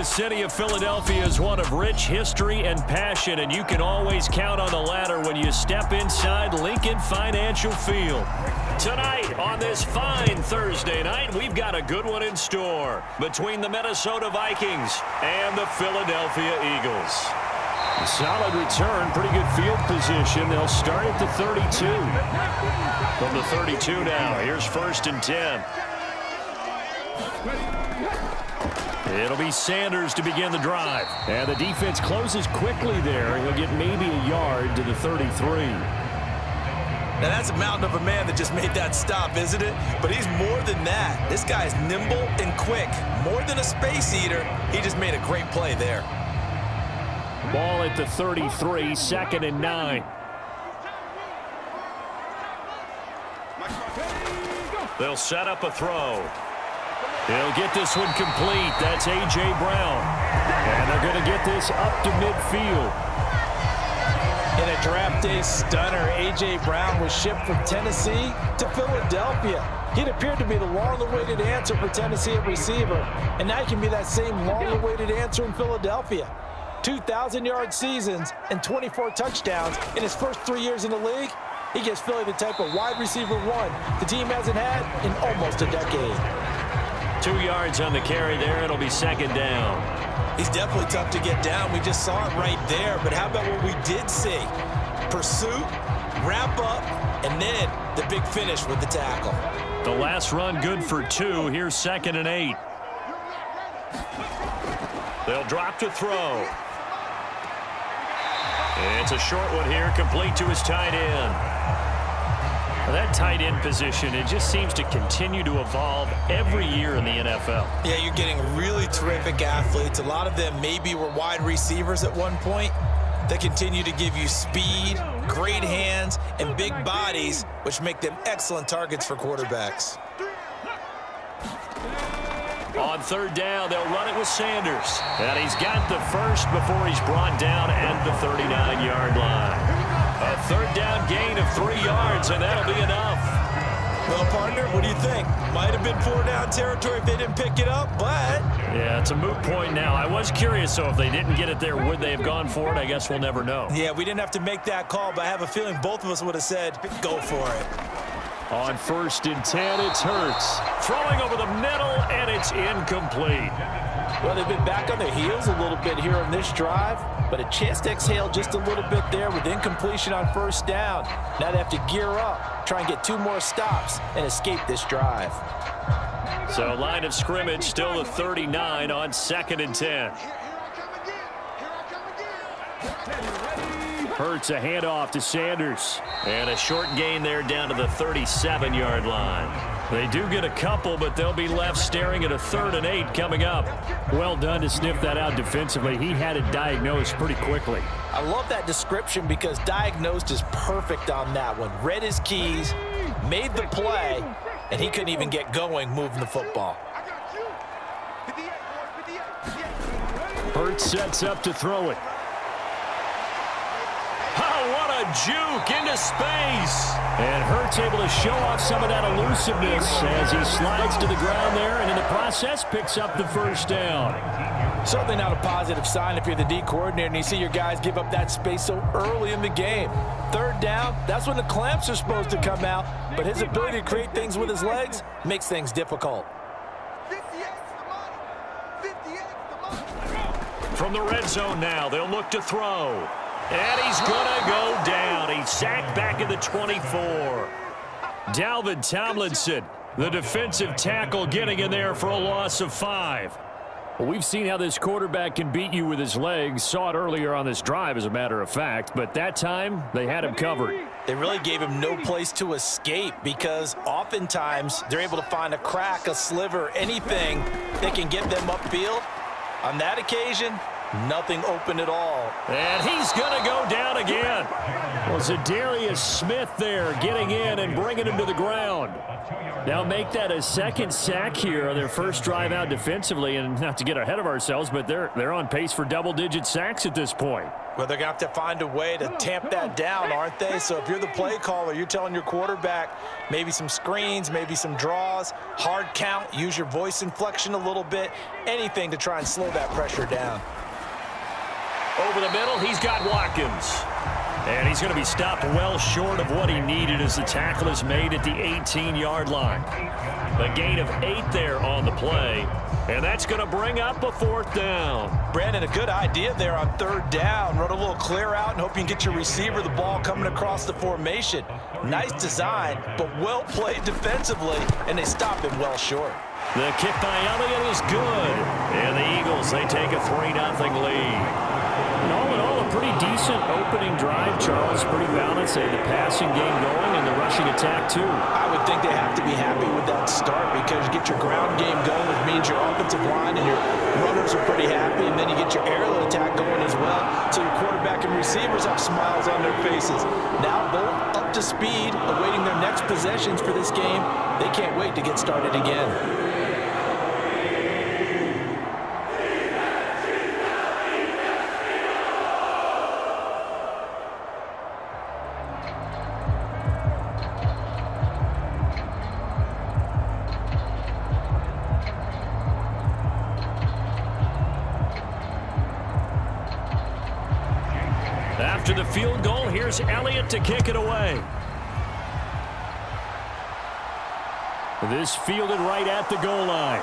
the city of Philadelphia is one of rich history and passion, and you can always count on the latter when you step inside Lincoln Financial Field. Tonight, on this fine Thursday night, we've got a good one in store between the Minnesota Vikings and the Philadelphia Eagles. Solid return, pretty good field position. They'll start at the 32. From the 32 now, here's 1st and 10. It'll be Sanders to begin the drive. And the defense closes quickly there. He'll get maybe a yard to the 33. Now, that's a mountain of a man that just made that stop, isn't it? But he's more than that. This guy's nimble and quick. More than a space eater. He just made a great play there. Ball at the 33, 2nd and 9. They'll set up a throw. He'll get this one complete. That's A.J. Brown. And they're going to get this up to midfield. In a draft day stunner, A.J. Brown was shipped from Tennessee to Philadelphia. He'd appeared to be the long-awaited answer for Tennessee at receiver, and now he can be that same long-awaited answer in Philadelphia. 2,000-yard seasons and 24 touchdowns in his first 3 years in the league. He gives Philly the type of wide receiver one the team hasn't had in almost a decade. 2 yards on the carry there. It'll be 2nd down. He's definitely tough to get down. We just saw it right there. But how about what we did see? Pursuit, wrap up, and then the big finish with the tackle. The last run good for 2. Here's 2nd and 8. They'll drop to throw. It's a short one here, complete to his tight end. That tight end position, it just seems to continue to evolve every year in the NFL. Yeah, you're getting really terrific athletes. A lot of them maybe were wide receivers at one point. They continue to give you speed, great hands, and big bodies, which make them excellent targets for quarterbacks. On 3rd down, they'll run it with Sanders. And he's got the first before he's brought down at the 39-yard line. A 3rd down gain of 3 yards, and that'll be enough. Well, partner, what do you think? Might have been 4-down territory if they didn't pick it up, but... Yeah, it's a moot point now. I was curious, so if they didn't get it there, would they have gone for it? I guess we'll never know. Yeah, we didn't have to make that call, but I have a feeling both of us would have said, go for it. On 1st and 10, it's Hurts. Throwing over the middle, and it's incomplete. Well, they've been back on their heels a little bit here on this drive, but a chance to exhale just a little bit there with incompletion on 1st down. Now they have to gear up, try and get 2 more stops, and escape this drive. So line of scrimmage still the 39 on 2nd and 10. Hurts a handoff to Sanders. And a short gain there down to the 37-yard line. They do get a couple, but they'll be left staring at a 3rd and 8 coming up. Well done to sniff that out defensively. He had it diagnosed pretty quickly. I love that description because diagnosed is perfect on that one. Read his keys, made the play, and he couldn't even get going moving the football. Hurts sets up to throw it. Oh, what a juke into space. And Hurts able to show off some of that elusiveness as he slides to the ground there and in the process picks up the 1st down. Certainly not a positive sign if you're the D coordinator and you see your guys give up that space so early in the game. 3rd down, that's when the clamps are supposed to come out, but his ability to create things with his legs makes things difficult. From the red zone now, they'll look to throw. And he's going to go down. He's sacked back at the 24. Dalvin Tomlinson, the defensive tackle, getting in there for a loss of 5. Well, we've seen how this quarterback can beat you with his legs. Saw it earlier on this drive, as a matter of fact. But that time, they had him covered. They really gave him no place to escape because oftentimes they're able to find a crack, a sliver, anything that can get them upfield. On that occasion, nothing open at all. And he's going to go down again. Well, Zadarius Smith there getting in and bringing him to the ground. Now make that a second sack here on their first drive out defensively, and not to get ahead of ourselves, but they're on pace for double-digit sacks at this point. Well, they're going to have to find a way to tamp that down, aren't they? So if you're the play caller, you're telling your quarterback maybe some screens, maybe some draws, hard count, use your voice inflection a little bit, anything to try and slow that pressure down. Over the middle, he's got Watkins. And he's going to be stopped well short of what he needed as the tackle is made at the 18-yard line. A gain of 8 there on the play, and that's going to bring up a 4th down. Brandon, a good idea there on 3rd down. Run a little clear out and hope you can get your receiver the ball coming across the formation. Nice design, but well played defensively, and they stopped him well short. The kick by Elliott is good, and the Eagles, they take a 3-0 lead. And all in all, a pretty decent opening drive, Charles. Pretty balanced. They had the passing game going and the rushing attack, too. I would think they have to be happy with that start because you get your ground game going, which means your offensive line and your runners are pretty happy, and then you get your aerial attack going as well. So your quarterback and receivers have smiles on their faces. Now both up to speed, awaiting their next possessions for this game. They can't wait to get started again. After the field goal, here's Elliott to kick it away. This fielded right at the goal line.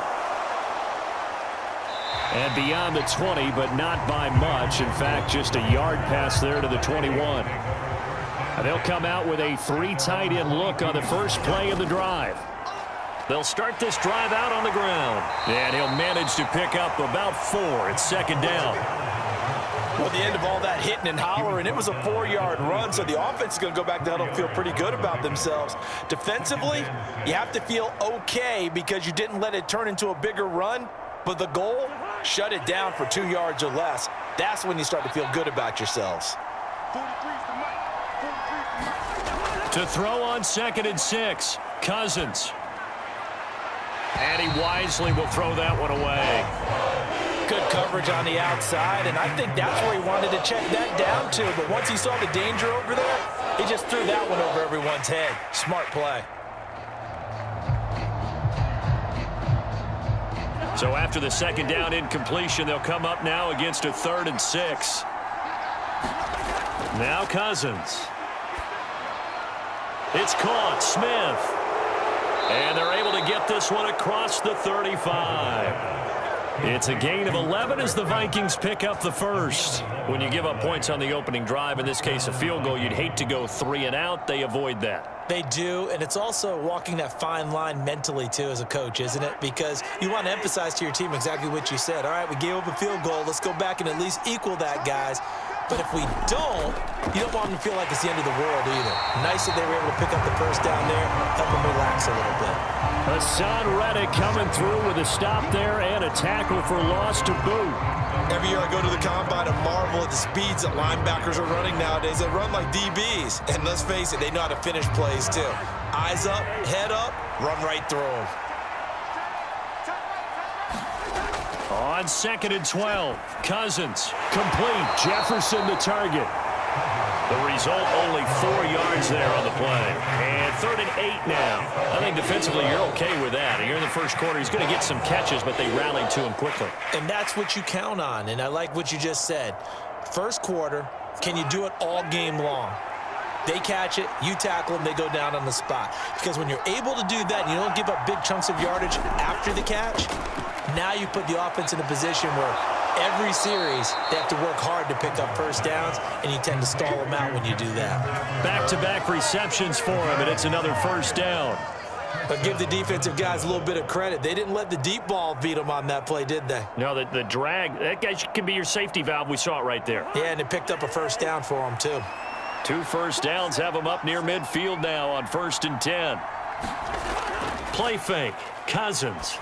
And beyond the 20, but not by much. In fact, just a yard pass there to the 21. And they'll come out with a 3 tight end look on the first play of the drive. They'll start this drive out on the ground. And he'll manage to pick up about 4. It's 2nd down. Well, the end of all that hitting and hollering, it was a 4-yard run, so the offense is going to go back down and feel pretty good about themselves. Defensively, you have to feel okay because you didn't let it turn into a bigger run, but the goal, shut it down for 2 yards or less. That's when you start to feel good about yourselves. To throw on 2nd and 6, Cousins. And he wisely will throw that one away. Good coverage on the outside, and I think that's where he wanted to check that down to. But once he saw the danger over there, he just threw that one over everyone's head. Smart play. So after the 2nd down incompletion, they'll come up now against a 3rd and 6. Now Cousins. It's caught. Smith. And they're able to get this one across the 35. It's a gain of 11 as the Vikings pick up the first. When you give up points on the opening drive, in this case a field goal, you'd hate to go 3 and out. They avoid that. They do, and it's also walking that fine line mentally, too, as a coach, isn't it? Because you want to emphasize to your team exactly what you said. All right, we gave up a field goal. Let's go back and at least equal that, guys. But if we don't, you don't want them to feel like it's the end of the world either. Nice that they were able to pick up the first down there, help them relax a little bit. Hassan Reddick coming through with a stop there and a tackle for loss to boot. Every year I go to the combine and marvel at the speeds that linebackers are running nowadays. They run like DBs. And let's face it, they know how to finish plays too. Eyes up, head up, run right through them. On 2nd and 12, Cousins, complete, Jefferson the target. The result, only 4 yards there on the play. And 3rd and 8 now. I think defensively you're okay with that. You're in the first quarter. He's going to get some catches, but they rallied to him quickly. And that's what you count on, and I like what you just said. First quarter, can you do it all game long? They catch it, you tackle them, they go down on the spot. Because when you're able to do that and you don't give up big chunks of yardage after the catch, now you put the offense in a position where every series they have to work hard to pick up first downs, and you tend to stall them out when you do that. Back-to-back receptions for him, and it's another first down. But give the defensive guys a little bit of credit. They didn't let the deep ball beat them on that play, did they? No, the drag, that guy can be your safety valve. We saw it right there. Yeah, and it picked up a first down for them, too. 2 first downs have them up near midfield now on 1st and 10. Play fake. Cousins.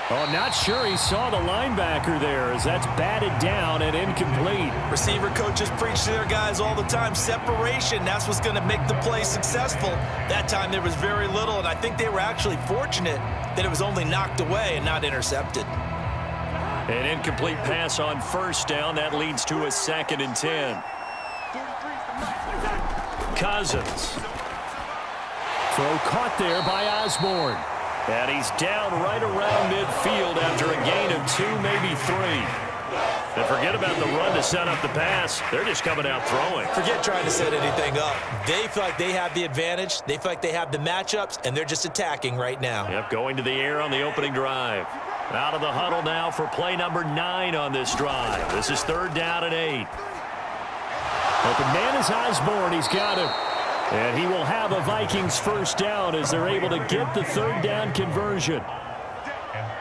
Oh, not sure he saw the linebacker there as that's batted down and incomplete. Receiver coaches preach to their guys all the time. Separation, that's what's going to make the play successful. That time there was very little, and I think they were actually fortunate that it was only knocked away and not intercepted. An incomplete pass on first down. That leads to a 2nd and 10. Cousins. Throw caught there by Osborne. And he's down right around midfield after a gain of 2, maybe 3. And forget about the run to set up the pass. They're just coming out throwing. Forget trying to set anything up. They feel like they have the advantage. They feel like they have the matchups, and they're just attacking right now. Yep, going to the air on the opening drive. Out of the huddle now for play number 9 on this drive. This is 3rd down and 8. Open man is Osborne. He's got him. And he will have a Vikings first down as they're able to get the 3rd down conversion.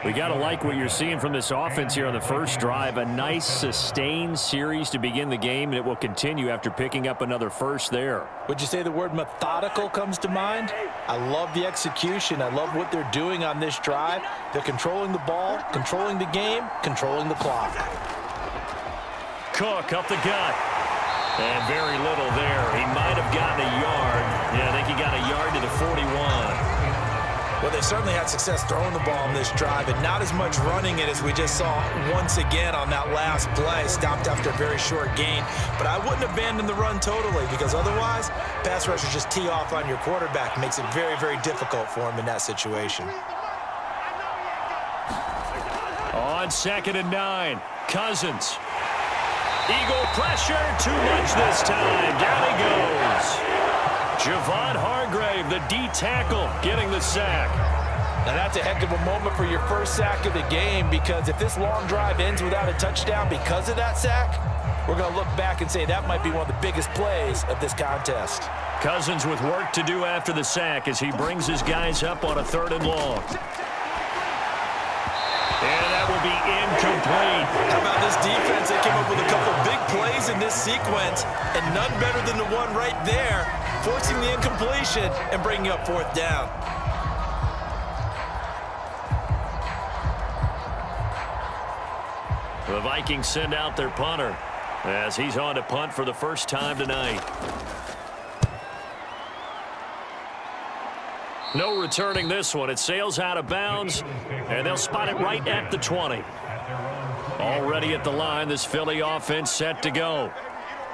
We got to like what you're seeing from this offense here on the first drive. A nice sustained series to begin the game, and it will continue after picking up another first there. Would you say the word methodical comes to mind? I love the execution. I love what they're doing on this drive. They're controlling the ball, controlling the game, controlling the clock. Cook up the gut. And very little there. He might have gotten a yard. Yeah, I think he got a yard to the 41. Well, they certainly had success throwing the ball on this drive, and not as much running it as we just saw once again on that last play. Stopped after a very short gain. But I wouldn't abandon the run totally, because otherwise, pass rushers just tee off on your quarterback. Makes it very, very difficult for him in that situation. On 2nd and 9, Cousins. Eagle pressure, too much this time. Down he goes. Javon Hargrave, the D tackle, getting the sack. Now that's a heck of a moment for your first sack of the game, because if this long drive ends without a touchdown because of that sack, we're going to look back and say that might be one of the biggest plays of this contest. Cousins with work to do after the sack as he brings his guys up on a 3rd and long. And that will be incomplete. How about this defense? They came up with a couple big plays in this sequence, and none better than the one right there, forcing the incompletion and bringing up 4th down. The Vikings send out their punter as he's on to punt for the first time tonight. No returning this one. It sails out of bounds, and they'll spot it right at the 20. Already at the line, this Philly offense set to go.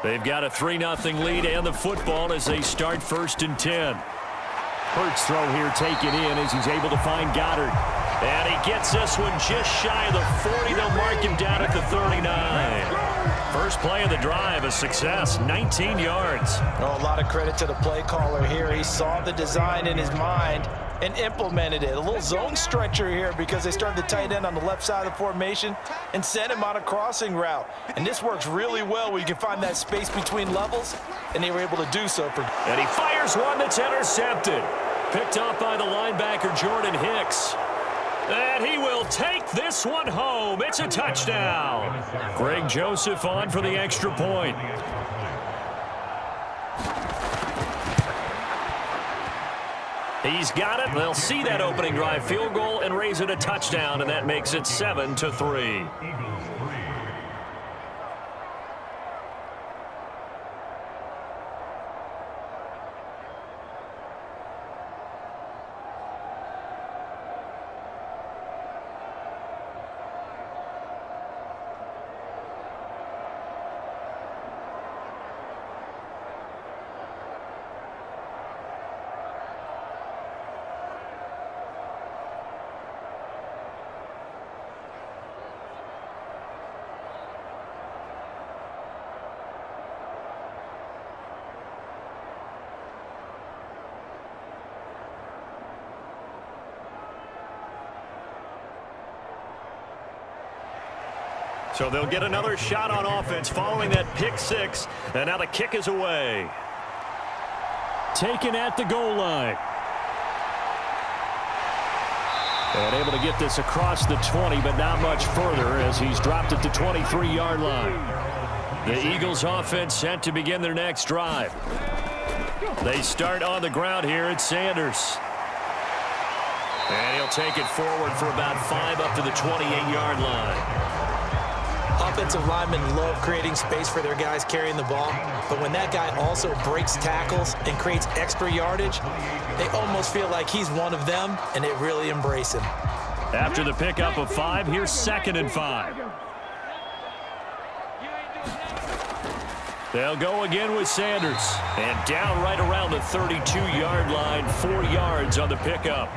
They've got a 3-0 lead and the football as they start 1st and 10. Hurts throw here taken in as he's able to find Goddard. And he gets this one just shy of the 40. They'll mark him down at the 39. First play of the drive, a success, 19 yards. Oh, a lot of credit to the play caller here. He saw the design in his mind and implemented it. A little zone stretcher here because they started the tight end on the left side of the formation and sent him on a crossing route. And this works really well where you can find that space between levels, and they were able to do so. And he fires one that's intercepted. Picked off by the linebacker, Jordan Hicks. And he will take this one home. It's a touchdown. Greg Joseph on for the extra point. He's got it. They'll see that opening drive field goal and raise it a touchdown, and that makes it 7-3. So they'll get another shot on offense following that pick six. And now the kick is away. Taken at the goal line. And able to get this across the 20, but not much further as he's dropped it to 23-yard line. The Eagles offense set to begin their next drive. They start on the ground here at Sanders. And he'll take it forward for about 5 up to the 28-yard line. Offensive linemen love creating space for their guys carrying the ball, but when that guy also breaks tackles and creates extra yardage, they almost feel like he's one of them, and they really embrace him. After the pickup of 5, here's 2nd and 5. They'll go again with Sanders. And down right around the 32-yard line, 4 yards on the pickup.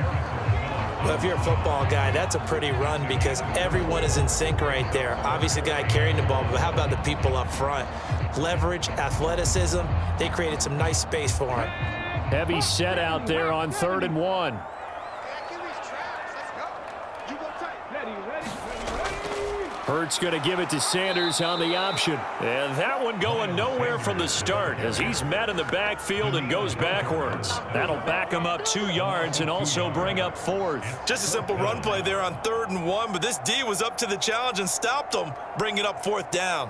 Well, if you're a football guy, that's a pretty run because everyone is in sync right there. Obviously, the guy carrying the ball, but how about the people up front? Leverage, athleticism, they created some nice space for him. Heavy set out there on 3rd and 1. Hurts going to give it to Sanders on the option. And that one going nowhere from the start as he's met in the backfield and goes backwards. That'll back him up 2 yards and also bring up 4th. Just a simple run play there on 3rd and 1, but this D was up to the challenge and stopped him, bringing up 4th down.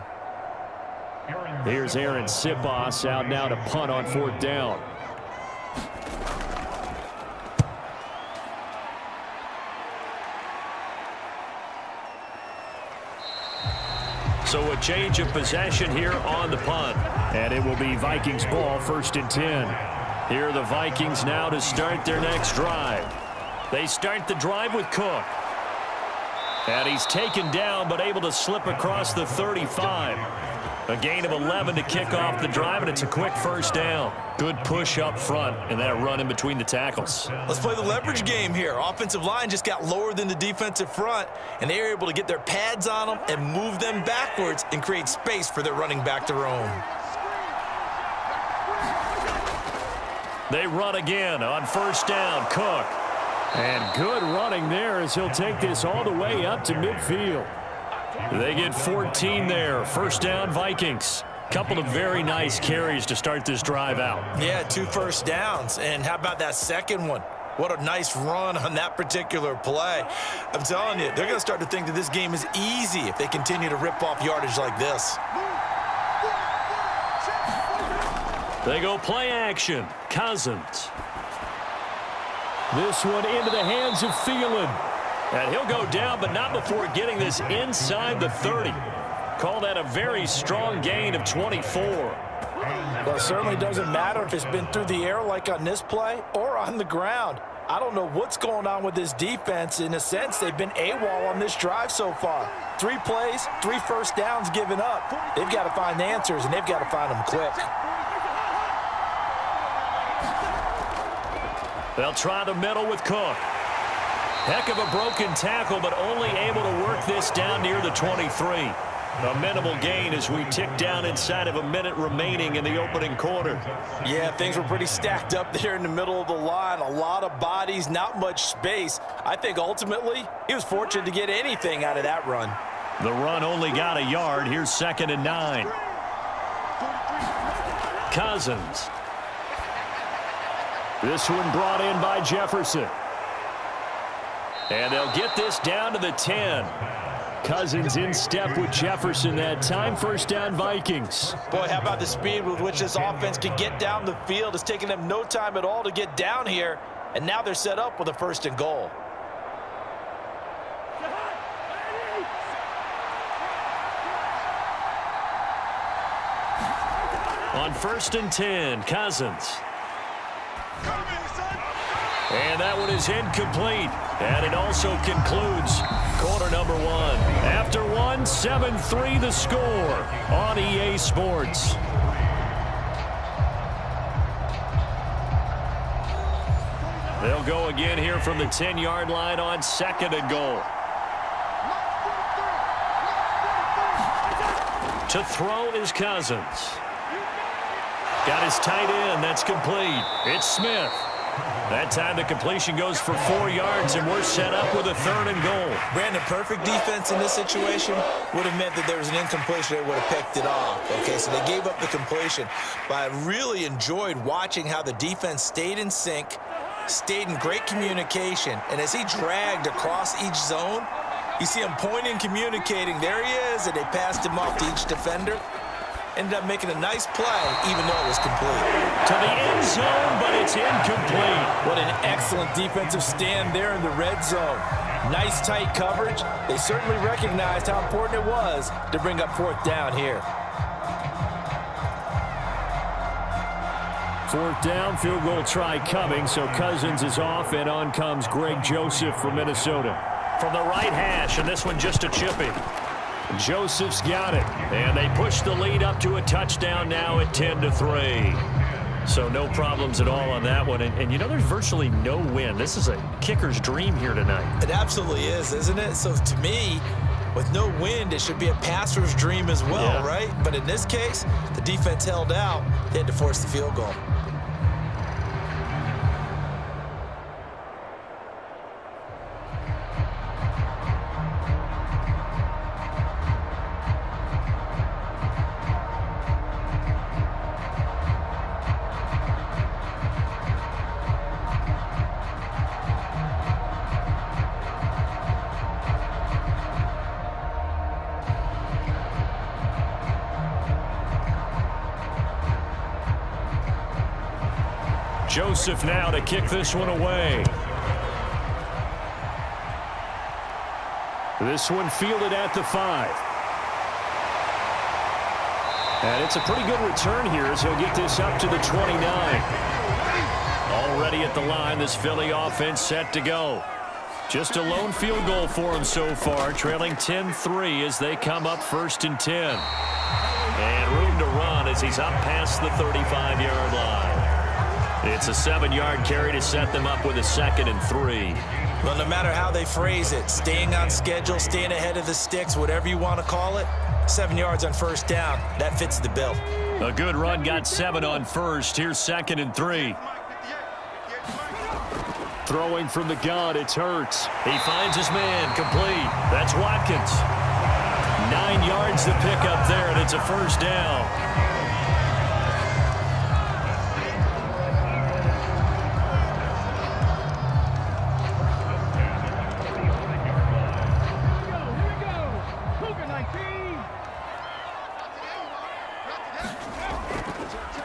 Here's Aaron Sipos out now to punt on 4th down. So a change of possession here on the punt. And it will be Vikings ball, 1st and 10. Here are the Vikings now to start their next drive. They start the drive with Cook. And he's taken down but able to slip across the 35. A gain of 11 to kick off the drive, and it's a quick 1st down. Good push up front and that run in between the tackles. Let's play the leverage game here. Offensive line just got lower than the defensive front, and they were able to get their pads on them and move them backwards and create space for their running back to roam. They run again on 1st down. Cook. And good running there as he'll take this all the way up to midfield. They get 14 there. 1st down, Vikings. Couple of very nice carries to start this drive out. Yeah, 2 first downs. And how about that second one? What a nice run on that particular play. I'm telling you, they're going to start to think that this game is easy if they continue to rip off yardage like this. They go play action. Cousins. This one into the hands of Thielen. And he'll go down, but not before getting this inside the 30. Call that a very strong gain of 24. Well, it certainly doesn't matter if it's been through the air like on this play or on the ground. I don't know what's going on with this defense. In a sense, they've been AWOL on this drive so far. 3 plays, 3 1st downs given up. They've got to find answers, and they've got to find them quick. They'll try the middle with Cook. Heck of a broken tackle, but only able to work this down near the 23. A minimal gain as we tick down inside of a minute remaining in the opening quarter. Yeah, things were pretty stacked up there in the middle of the line. A lot of bodies, not much space. I think ultimately he was fortunate to get anything out of that run. The run only got a yard. Here's 2nd and 9. Cousins. This one brought in by Jefferson. And they'll get this down to the 10. Cousins in step with Jefferson that time. 1st down, Vikings. Boy, how about the speed with which this offense can get down the field? It's taken them no time at all to get down here, and now they're set up with a 1st and goal. On 1st and 10, Cousins. And that one is incomplete. And it also concludes quarter number 1. After 1, 7-3 the score on EA Sports. They'll go again here from the 10-yard line on 2nd and goal. To throw is Cousins. Got his tight end. That's complete. It's Smith. That time the completion goes for 4 yards, and we're set up with a 3rd and goal. Brandon, perfect defense in this situation would have meant that there was an incompletion. They would have picked it off. Okay, so they gave up the completion. But I really enjoyed watching how the defense stayed in sync, stayed in great communication, and as he dragged across each zone, you see him pointing, communicating. There he is, and they passed him off to each defender. ended up making a nice play, even though it was complete. To the end zone, but it's incomplete. What an excellent defensive stand there in the red zone. Nice tight coverage. They certainly recognized how important it was to bring up fourth down here. Fourth down, field goal try coming, so Cousins is off, and on comes Greg Joseph from Minnesota. From the right hash, and this one just a chipping. Joseph's got it, and they push the lead up to a touchdown now at 10-3. So no problems at all on that one. And you know, there's virtually no win. This is a kicker's dream here tonight. It absolutely is, isn't it? So to me, with no wind, it should be a passer's dream as well, right? But in this case, the defense held out. They had to force the field goal. Joseph now to kick this one away. This one fielded at the 5. And it's a pretty good return here as he'll get this up to the 29. Already at the line, this Philly offense set to go. Just a lone field goal for him so far, trailing 10-3 as they come up 1st and 10. And room to run as he's up past the 35-yard line. It's a 7-yard carry to set them up with a 2nd and 3. Well, no matter how they phrase it, staying on schedule, staying ahead of the sticks, whatever you want to call it, 7 yards on 1st down, that fits the bill. A good run, got 7 on 1st. Here's 2nd and 3. Throwing from the gun, it's Hurts. He finds his man, complete. That's Watkins. 9 yards to pick up there, and it's a 1st down.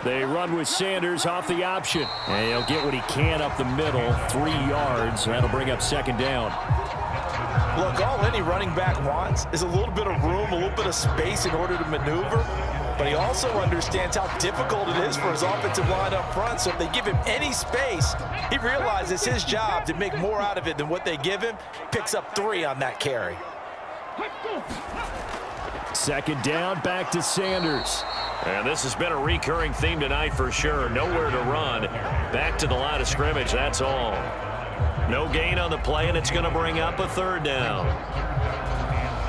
They run with Sanders off the option. And he'll get what he can up the middle, 3 yards. That'll bring up 2nd down. Look, all any running back wants is a little bit of room, a little bit of space in order to maneuver. But he also understands how difficult it is for his offensive line up front. So if they give him any space, he realizes it's his job to make more out of it than what they give him. Picks up 3 on that carry. 2nd down, back to Sanders. And this has been a recurring theme tonight for sure. Nowhere to run. Back to the line of scrimmage, that's all. No gain on the play, and it's going to bring up a 3rd down.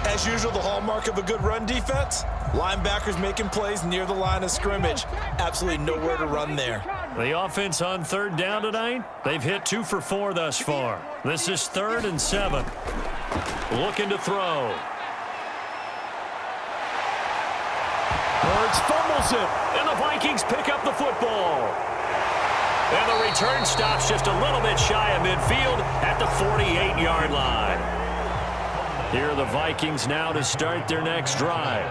As usual, the hallmark of a good run defense, linebackers making plays near the line of scrimmage. Absolutely nowhere to run there. The offense on 3rd down tonight, they've hit 2 for 4 thus far. This is 3rd and 7. Looking to throw. Hurts fumbles it, and the Vikings pick up the football. And the return stops just a little bit shy of midfield at the 48-yard line. Here are the Vikings now to start their next drive.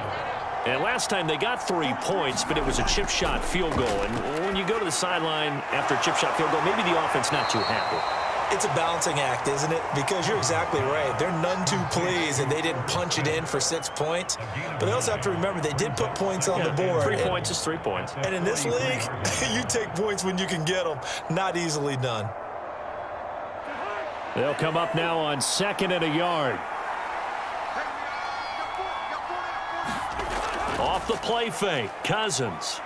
And last time they got 3 points, but it was a chip shot field goal. And when you go to the sideline after a chip shot field goal, maybe the offense not too happy. It's a balancing act, isn't it? Because you're exactly right. They're none too pleased that they didn't punch it in for 6 points. But they also have to remember they did put points on the board. 3 points is 3 points. And in this league, you take points when you can get them. Not easily done. They'll come up now on 2nd and a yard. Off the play fake, Cousins.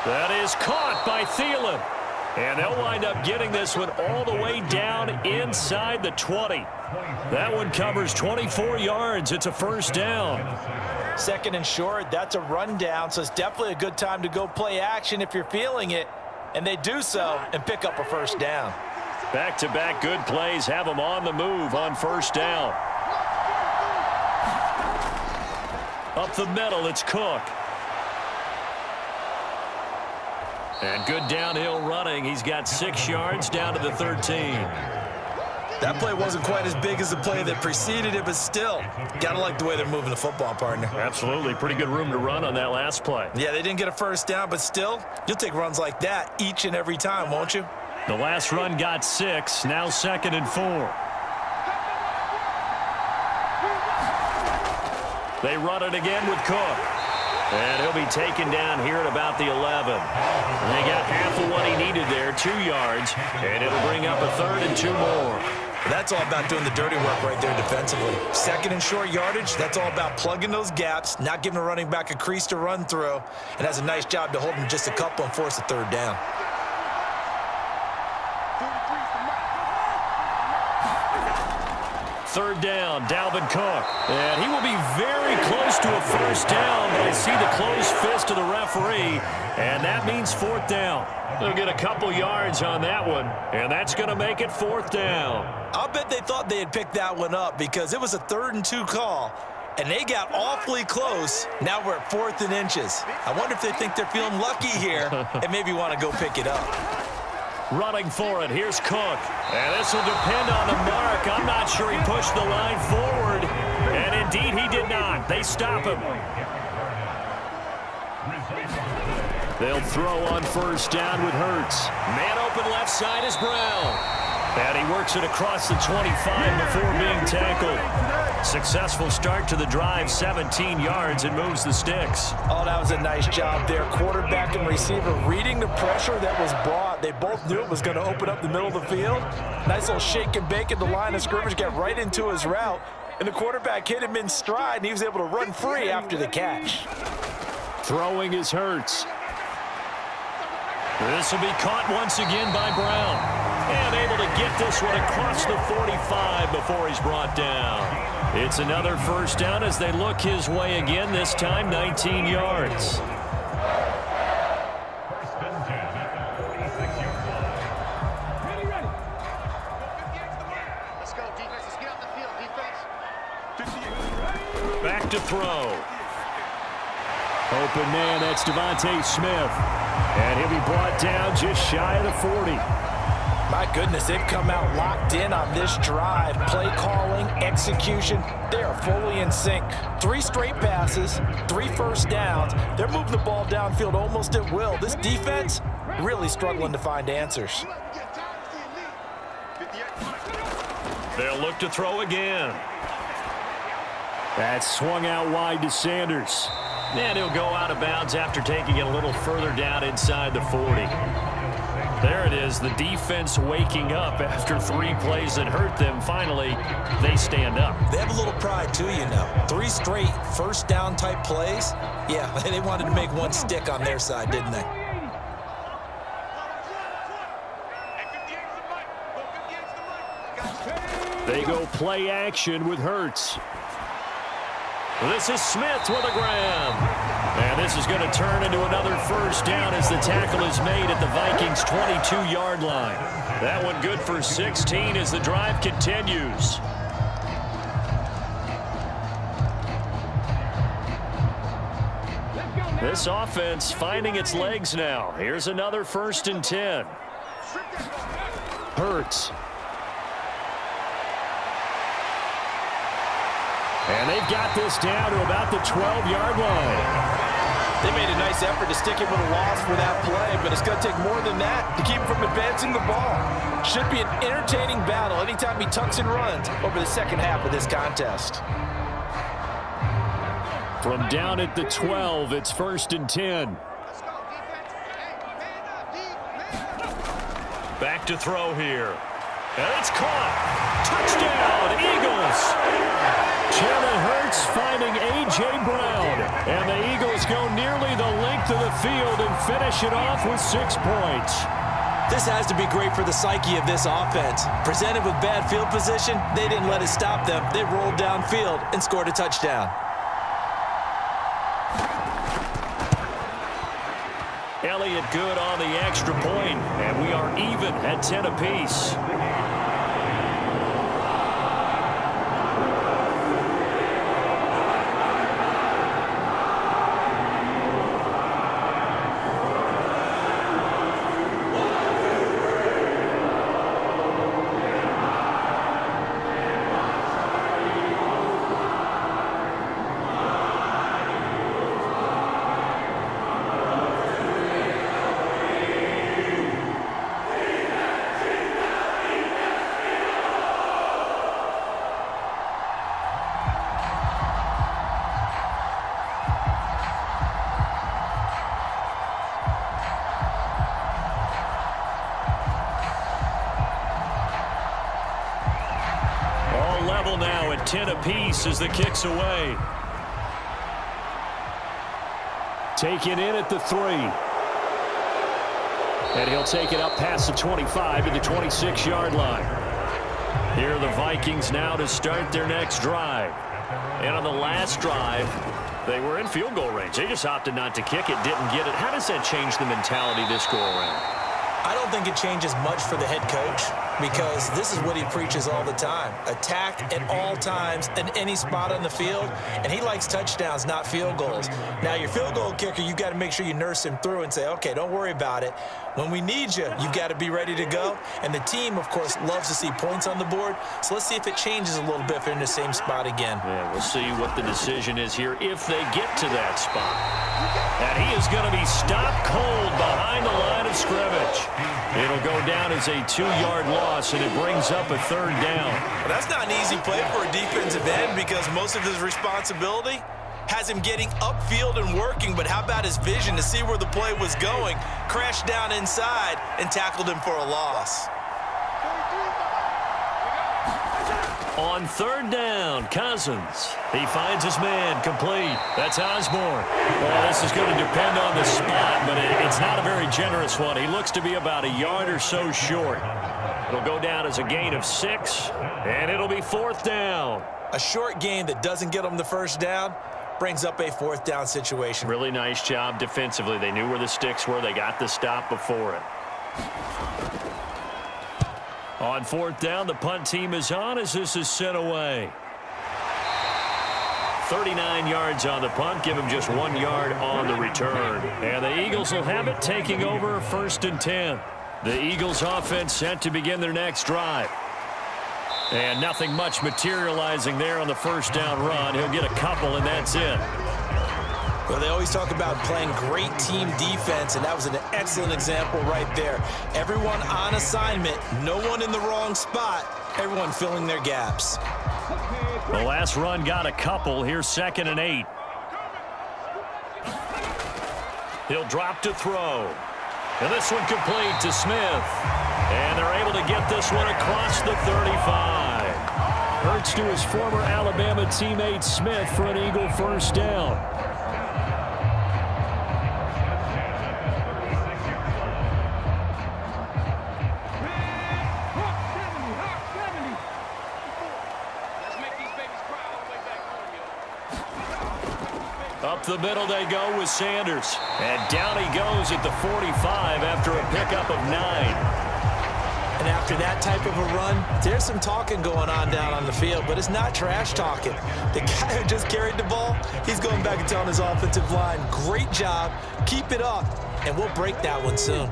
That is caught by Thielen. And they'll wind up getting this one all the way down inside the 20. That one covers 24 yards. It's a 1st down. 2nd and short, that's a rundown, so it's definitely a good time to go play action if you're feeling it. And they do so and pick up a 1st down. Back-to-back good plays have them on the move on 1st down. Up the middle, it's Cook. And good downhill running. He's got 6 yards down to the 13. That play wasn't quite as big as the play that preceded it, but still, got to like the way they're moving the football, partner. Absolutely. Pretty good room to run on that last play. Yeah, they didn't get a first down, but still, you'll take runs like that each and every time, won't you? The last run got 6, now 2nd and 4. They run it again with Cook. And he'll be taken down here at about the 11. And they got half of what he needed there, 2 yards, and it'll bring up a 3rd and 2 more. That's all about doing the dirty work right there defensively. 2nd and short yardage, that's all about plugging those gaps, not giving a running back a crease to run through, and has a nice job to hold him just a couple and force a 3rd down. Third down, Dalvin Cook. And he will be very close to a first down, but I see the closed fist of the referee, and that means 4th down. They'll get a couple yards on that one, and that's going to make it 4th down. I'll bet they thought they had picked that one up because it was a 3rd and 2 call, and they got awfully close. Now we're at 4th and inches. I wonder if they think they're feeling lucky here and maybe want to go pick it up. Running for it, here's Cook. And this will depend on the mark. I'm not sure he pushed the line forward. And indeed he did not. They stop him. They'll throw on first down with Hurts. Man open left side is Brown. And he works it across the 25 before being tackled. Successful start to the drive, 17 yards, and moves the sticks. Oh, that was a nice job there. Quarterback and receiver reading the pressure that was brought. They both knew it was going to open up the middle of the field. Nice little shake and bake at the line of scrimmage, get right into his route. And the quarterback hit him in stride, and he was able to run free after the catch. Throwing is Hurts. This will be caught once again by Brown. And able to get this one across the 45 before he's brought down. It's another first down as they look his way again, this time 19 yards. Back to throw. Open man, that's Devontae Smith. And he'll be brought down just shy of the 40. My goodness, they've come out locked in on this drive. Play calling, execution, they are fully in sync. 3 straight passes, 3 first downs. They're moving the ball downfield almost at will. This defense really struggling to find answers. They'll look to throw again. That's swung out wide to Sanders. And he'll go out of bounds after taking it a little further down inside the 40. There it is, the defense waking up after 3 plays that hurt them. Finally, they stand up. They have a little pride, too, you know. 3 straight first down type plays. Yeah, they wanted to make one stick on their side, didn't they? They go play action with Hurts. This is Smith with a grab. And this is going to turn into another first down as the tackle is made at the Vikings' 22-yard line. That one good for 16 as the drive continues. This offense finding its legs now. Here's another 1st and 10. Hurts. And they've got this down to about the 12-yard line. They made a nice effort to stick him with a loss for that play, but it's going to take more than that to keep him from advancing the ball. Should be an entertaining battle anytime he tucks and runs over the second half of this contest. From down at the 12, it's 1st and 10. Back to throw here. And it's caught. Touchdown, Eagles. Jalen Hurts finding A.J. Brown. And the Eagles go nearly the length of the field and finish it off with 6 points. This has to be great for the psyche of this offense. Presented with bad field position, they didn't let it stop them. They rolled downfield and scored a touchdown. Elliott good on the extra point, and we are even at 10 apiece. level now at 10 apiece as the kick's away. Taken in at the 3. And he'll take it up past the 25 to the 26-yard line. Here are the Vikings now to start their next drive. And on the last drive, they were in field goal range. They just opted not to kick it, didn't get it. How does that change the mentality this go-around? I don't think it changes much for the head coach because this is what he preaches all the time. Attack at all times in any spot on the field, and he likes touchdowns, not field goals. Now, your field goal kicker, you've got to make sure you nurse him through and say, okay, don't worry about it. When we need you, you've got to be ready to go. And the team, of course, loves to see points on the board. So let's see if it changes a little bit if they're in the same spot again. Yeah, we'll see what the decision is here if they get to that spot. And he is going to be stopped cold behind the line of scrimmage. It'll go down as a 2-yard loss, and it brings up a 3rd down. Well, that's not an easy play for a defensive end because most of his responsibility has him getting upfield and working, but how about his vision to see where the play was going, crashed down inside, and tackled him for a loss. On 3rd down, Cousins. He finds his man, complete. That's Osborne. Well, this is going to depend on the spot, but it's not a very generous one. He looks to be about a yard or so short. It'll go down as a gain of 6, and it'll be 4th down. A short gain that doesn't get him the 1st down brings up a 4th down situation. Really nice job defensively. They knew where the sticks were. They got the stop before it. On 4th down, the punt team is on as this is sent away. 39 yards on the punt. Give him just 1 yard on the return. And the Eagles will have it, taking over 1st and 10. The Eagles offense set to begin their next drive. And nothing much materializing there on the 1st down run. He'll get a couple, and that's it. Well, they always talk about playing great team defense, and that was an excellent example right there. Everyone on assignment, no one in the wrong spot, everyone filling their gaps. The last run got a couple. Here's 2nd and 8. He'll drop to throw. And this one complete to Smith. And they're able to get this one across the 35. Hurts to his former Alabama teammate Smith for an Eagle 1st down. Up the middle they go with Sanders. And down he goes at the 45 after a pickup of 9. And after that type of a run, there's some talking going on down on the field, but it's not trash talking. The guy who just carried the ball, he's going back and telling his offensive line, great job, keep it up, and we'll break that one soon.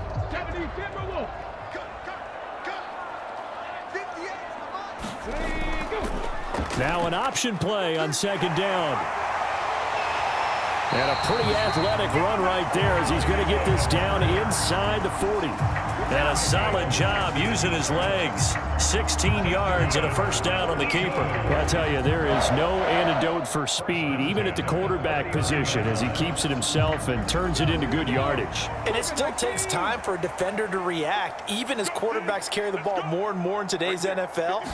Now an option play on 2nd down. And a pretty athletic run right there as he's going to get this down inside the 40. And a solid job using his legs. 16 yards and a 1st down on the keeper. Well, I tell you, there is no antidote for speed, even at the quarterback position, as he keeps it himself and turns it into good yardage. And it still takes time for a defender to react. Even as quarterbacks carry the ball more and more in today's NFL,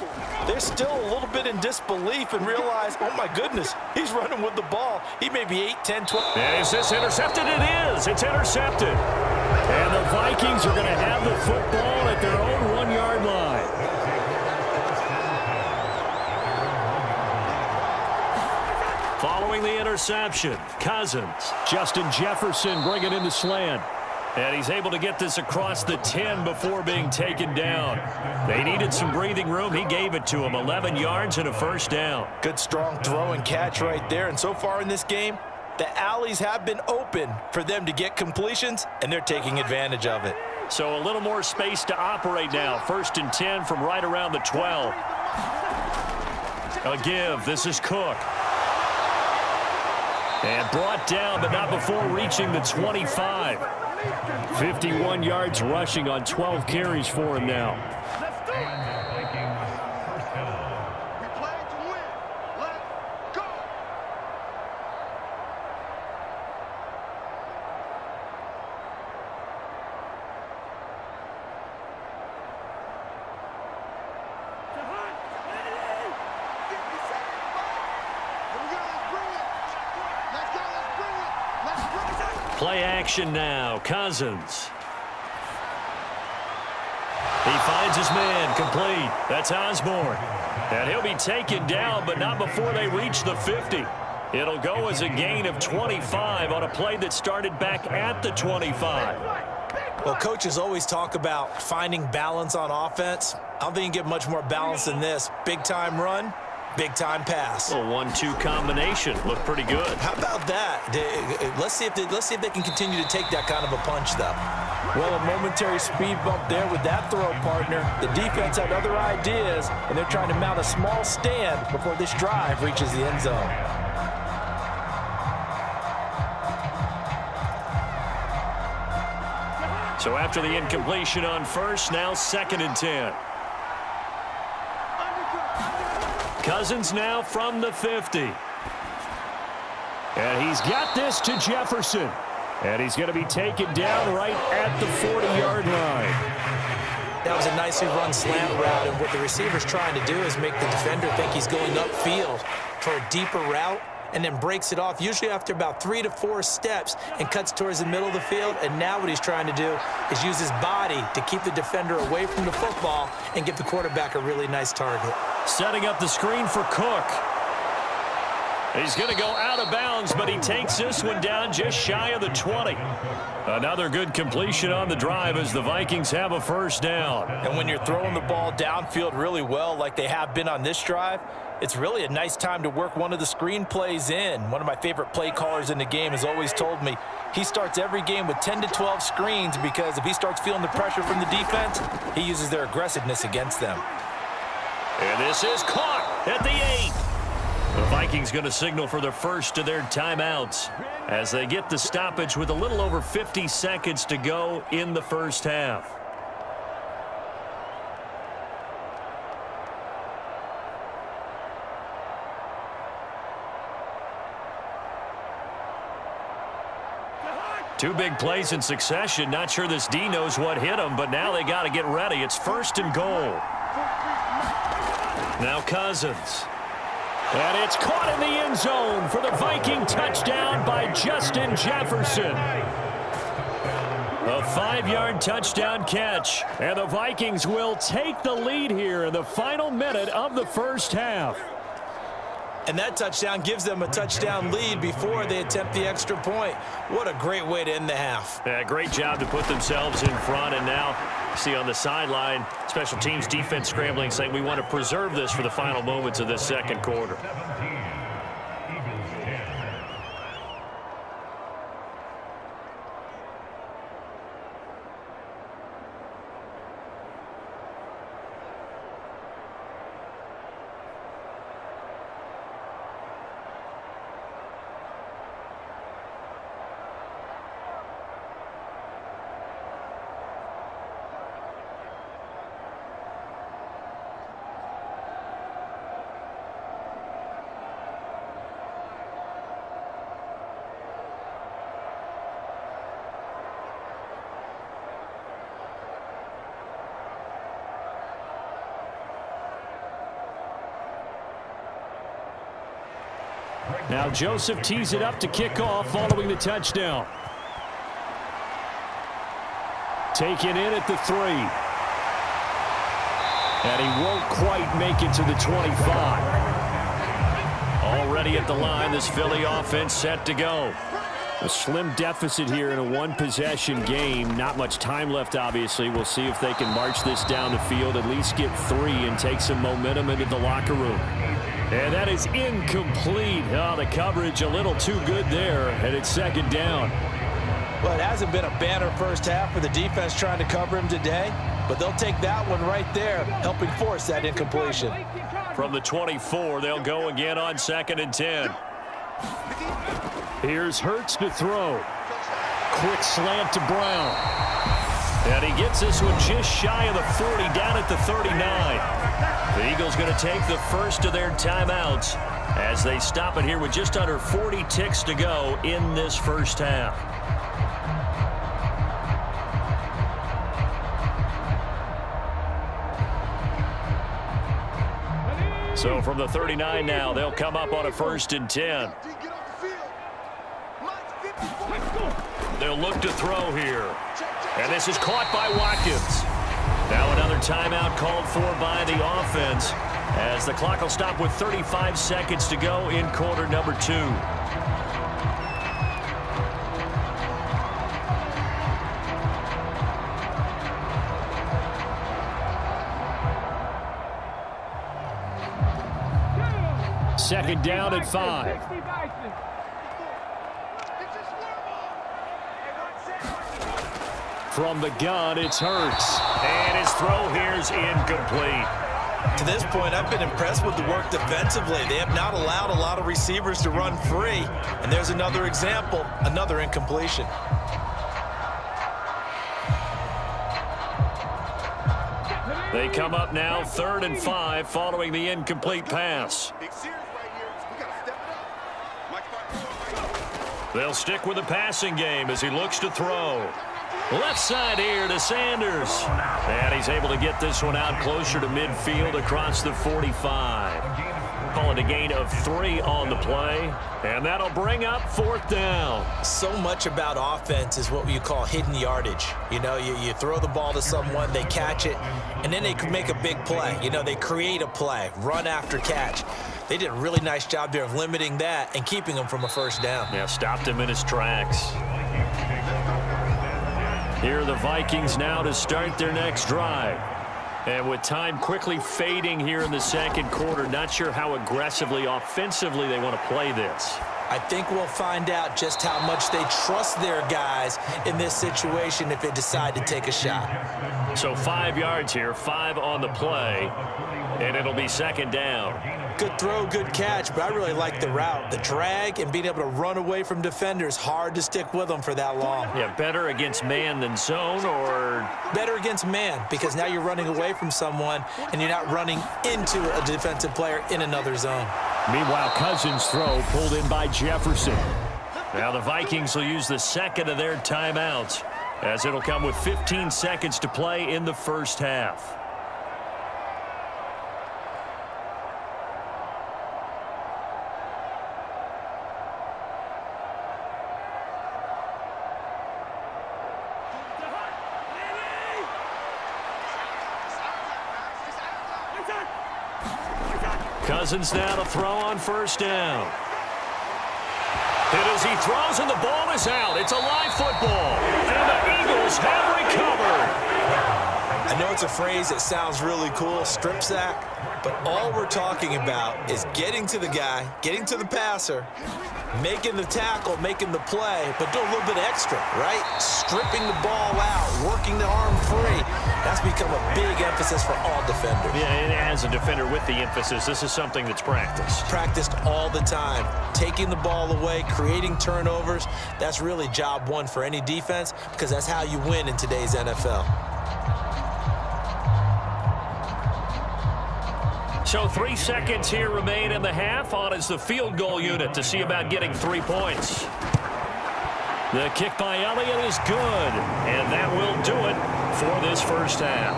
they're still a little bit in disbelief and realize, oh my goodness, he's running with the ball. He may be 8, 10, 12. Is this intercepted? It is. It's intercepted. And the Vikings are going to have the football at their own 1-yard line. Following the interception, Cousins. Justin Jefferson bringing in the slant. And he's able to get this across the 10 before being taken down. They needed some breathing room. He gave it to him. 11 yards and a 1st down. Good, strong throw and catch right there. And so far in this game, the alleys have been open for them to get completions, and they're taking advantage of it. So a little more space to operate now. 1st and 10 from right around the 12. A give. This is Cook. And brought down, but not before reaching the 25. 51 yards rushing on 12 carries for him now. Play action now. Cousins. He finds his man, complete. That's Osborne. And he'll be taken down, but not before they reach the 50. It'll go as a gain of 25 on a play that started back at the 25. Well, coaches always talk about finding balance on offense. I don't think you can get much more balance than this. Big-time run, big-time pass. A 1-2 combination. Looked pretty good. How about that? Let's see if they can continue to take that kind of a punch, though. Well, a momentary speed bump there with that throw, partner. The defense had other ideas, and they're trying to mount a small stand before this drive reaches the end zone. So after the incompletion on first, now 2nd and 10. Cousins now from the 50. And he's got this to Jefferson. And he's going to be taken down right at the 40-yard line. That was a nicely run slant route, and what the receiver's trying to do is make the defender think he's going upfield for a deeper route, and then breaks it off, usually after about 3 to 4 steps, and cuts towards the middle of the field. And now what he's trying to do is use his body to keep the defender away from the football and give the quarterback a really nice target. Setting up the screen for Cook. He's going to go out of bounds, but he takes this one down just shy of the 20. Another good completion on the drive as the Vikings have a first down. And when you're throwing the ball downfield really well like they have been on this drive, it's really a nice time to work one of the screen plays in. One of my favorite play callers in the game has always told me he starts every game with 10 to 12 screens because if he starts feeling the pressure from the defense, he uses their aggressiveness against them. And this is caught at the 8. The Vikings going to signal for the first of their timeouts as they get the stoppage with a little over 50 seconds to go in the first half. Two big plays in succession. Not sure this D knows what hit him, but now they got to get ready. It's 1st and goal. Now Cousins. And it's caught in the end zone for the Viking touchdown by Justin Jefferson. A 5-yard touchdown catch. And the Vikings will take the lead here in the final minute of the first half. And that touchdown gives them a touchdown lead before they attempt the extra point. What a great way to end the half. Yeah, great job to put themselves in front. And now, you see on the sideline, special teams defense scrambling, saying we want to preserve this for the final moments of this second quarter. Now Joseph tees it up to kick off following the touchdown. Taken in at the 3. And he won't quite make it to the 25. Already at the line, this Philly offense set to go. A slim deficit here in a one-possession game. Not much time left, obviously. We'll see if they can march this down the field, at least get 3 and take some momentum into the locker room. And that is incomplete. Oh, the coverage a little too good there, and it's 2nd down. Well, it hasn't been a banner first half for the defense trying to cover him today, but they'll take that one right there, helping force that incompletion. From the 24, they'll go again on 2nd and 10. Here's Hurts to throw. Quick slant to Brown. And he gets this one just shy of the 40, down at the 39. The Eagles going to take the first of their timeouts as they stop it here with just under 40 ticks to go in this first half. So from the 39 now, they'll come up on a 1st and 10. they'll look to throw here. And this is caught by Watkins. Now another timeout called for by the offense, as the clock will stop with 35 seconds to go in quarter number 2. Second down and 5. From the gun, it's Hurts. And his throw here is incomplete. To this point, I've been impressed with the work defensively. They have not allowed a lot of receivers to run free. And there's another example, another incompletion. They come up now 3rd and 5 following the incomplete pass. They'll stick with the passing game as he looks to throw. Left side here to Sanders. And he's able to get this one out closer to midfield across the 45. Call it a gain of 3 on the play. And that'll bring up 4th down. So much about offense is what you call hidden yardage. You know, you throw the ball to someone, they catch it, and then they can make a big play. You know, they create a play, run after catch. They did a really nice job there of limiting that and keeping him from a first down. Yeah, stopped him in his tracks. Here are the Vikings now to start their next drive. And with time quickly fading here in the second quarter, not sure how aggressively, offensively they want to play this. I think we'll find out just how much they trust their guys in this situation if they decide to take a shot. So 5 yards here, 5 on the play, and it'll be second down. Good throw, good catch, but I really like the route. The drag and being able to run away from defenders, hard to stick with them for that long. Yeah, better against man than zone, or? Better against man, because now you're running away from someone and you're not running into a defensive player in another zone. Meanwhile, Cousins' throw pulled in by Jefferson. Now the Vikings will use the second of their timeouts, as it'll come with 15 seconds to play in the first half. Cousins now to throw on first down. Hit as he throws, and the ball is out. It's a live football, and the Eagles have recovered. I know it's a phrase that sounds really cool, strip sack, but all we're talking about is getting to the guy, getting to the passer, making the tackle, making the play, but do a little bit extra, right? Stripping the ball out, working the arm free. That's become a big emphasis for all defenders. Yeah, and as a defender with the emphasis, this is something that's practiced. Practiced all the time. Taking the ball away, creating turnovers, that's really job one for any defense, because that's how you win in today's NFL. So 3 seconds here remain in the half. On is the field goal unit to see about getting 3 points. The kick by Elliott is good, and that will do it for this first half.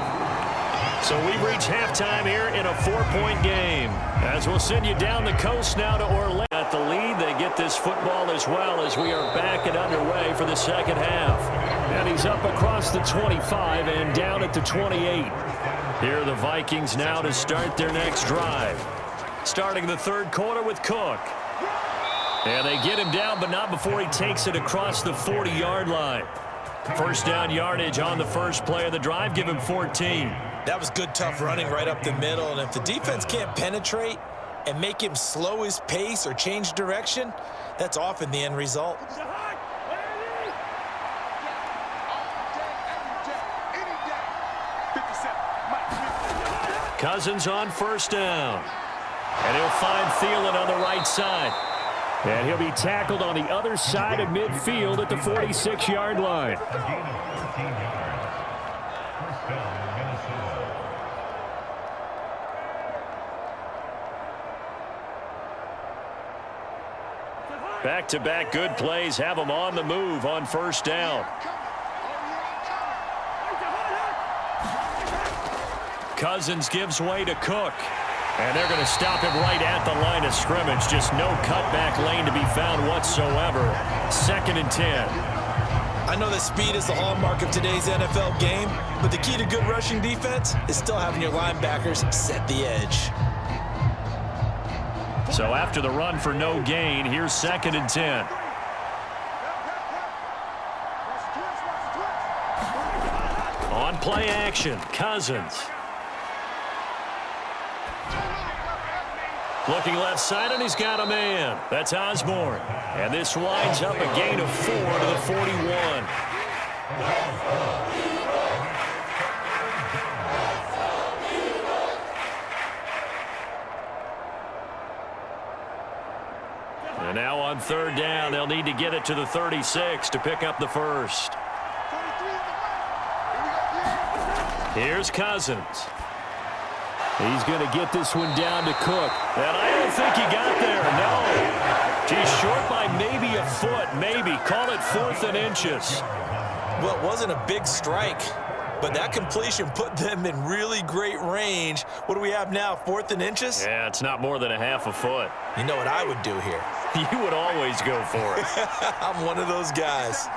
So we reach halftime here in a 4-point game, as we'll send you down the coast now to Orlando. At the lead, they get this football as well, as we are back and underway for the second half. And he's up across the 25 and down at the 28. Here are the Vikings now to start their next drive. Starting the third quarter with Cook. And they get him down, but not before he takes it across the 40-yard line. First down yardage on the first play of the drive. Give him 14. That was good, tough running right up the middle. And if the defense can't penetrate and make him slow his pace or change direction, that's often the end result. Cousins on first down. And he'll find Thielen on the right side. And he'll be tackled on the other side of midfield at the 46-yard line. Back-to-back good plays have them on the move on first down. Cousins gives way to Cook. And they're going to stop him right at the line of scrimmage. Just no cutback lane to be found whatsoever. 2nd and 10. I know that speed is the hallmark of today's NFL game, but the key to good rushing defense is still having your linebackers set the edge. So after the run for no gain, here's 2nd and 10. On play action, Cousins. Looking left side, and he's got a man. That's Osborne. And this winds up a gain of 4 to the 41. And now on 3rd down, they'll need to get it to the 36 to pick up the first. Here's Cousins. He's going to get this one down to Cook. And I don't think he got there. No. He's short by maybe a foot. Maybe. Call it 4th and inches. Well, it wasn't a big strike, but that completion put them in really great range. What do we have now, 4th and inches? Yeah, it's not more than a half a foot. You know what I would do here? You would always go for it. I'm one of those guys.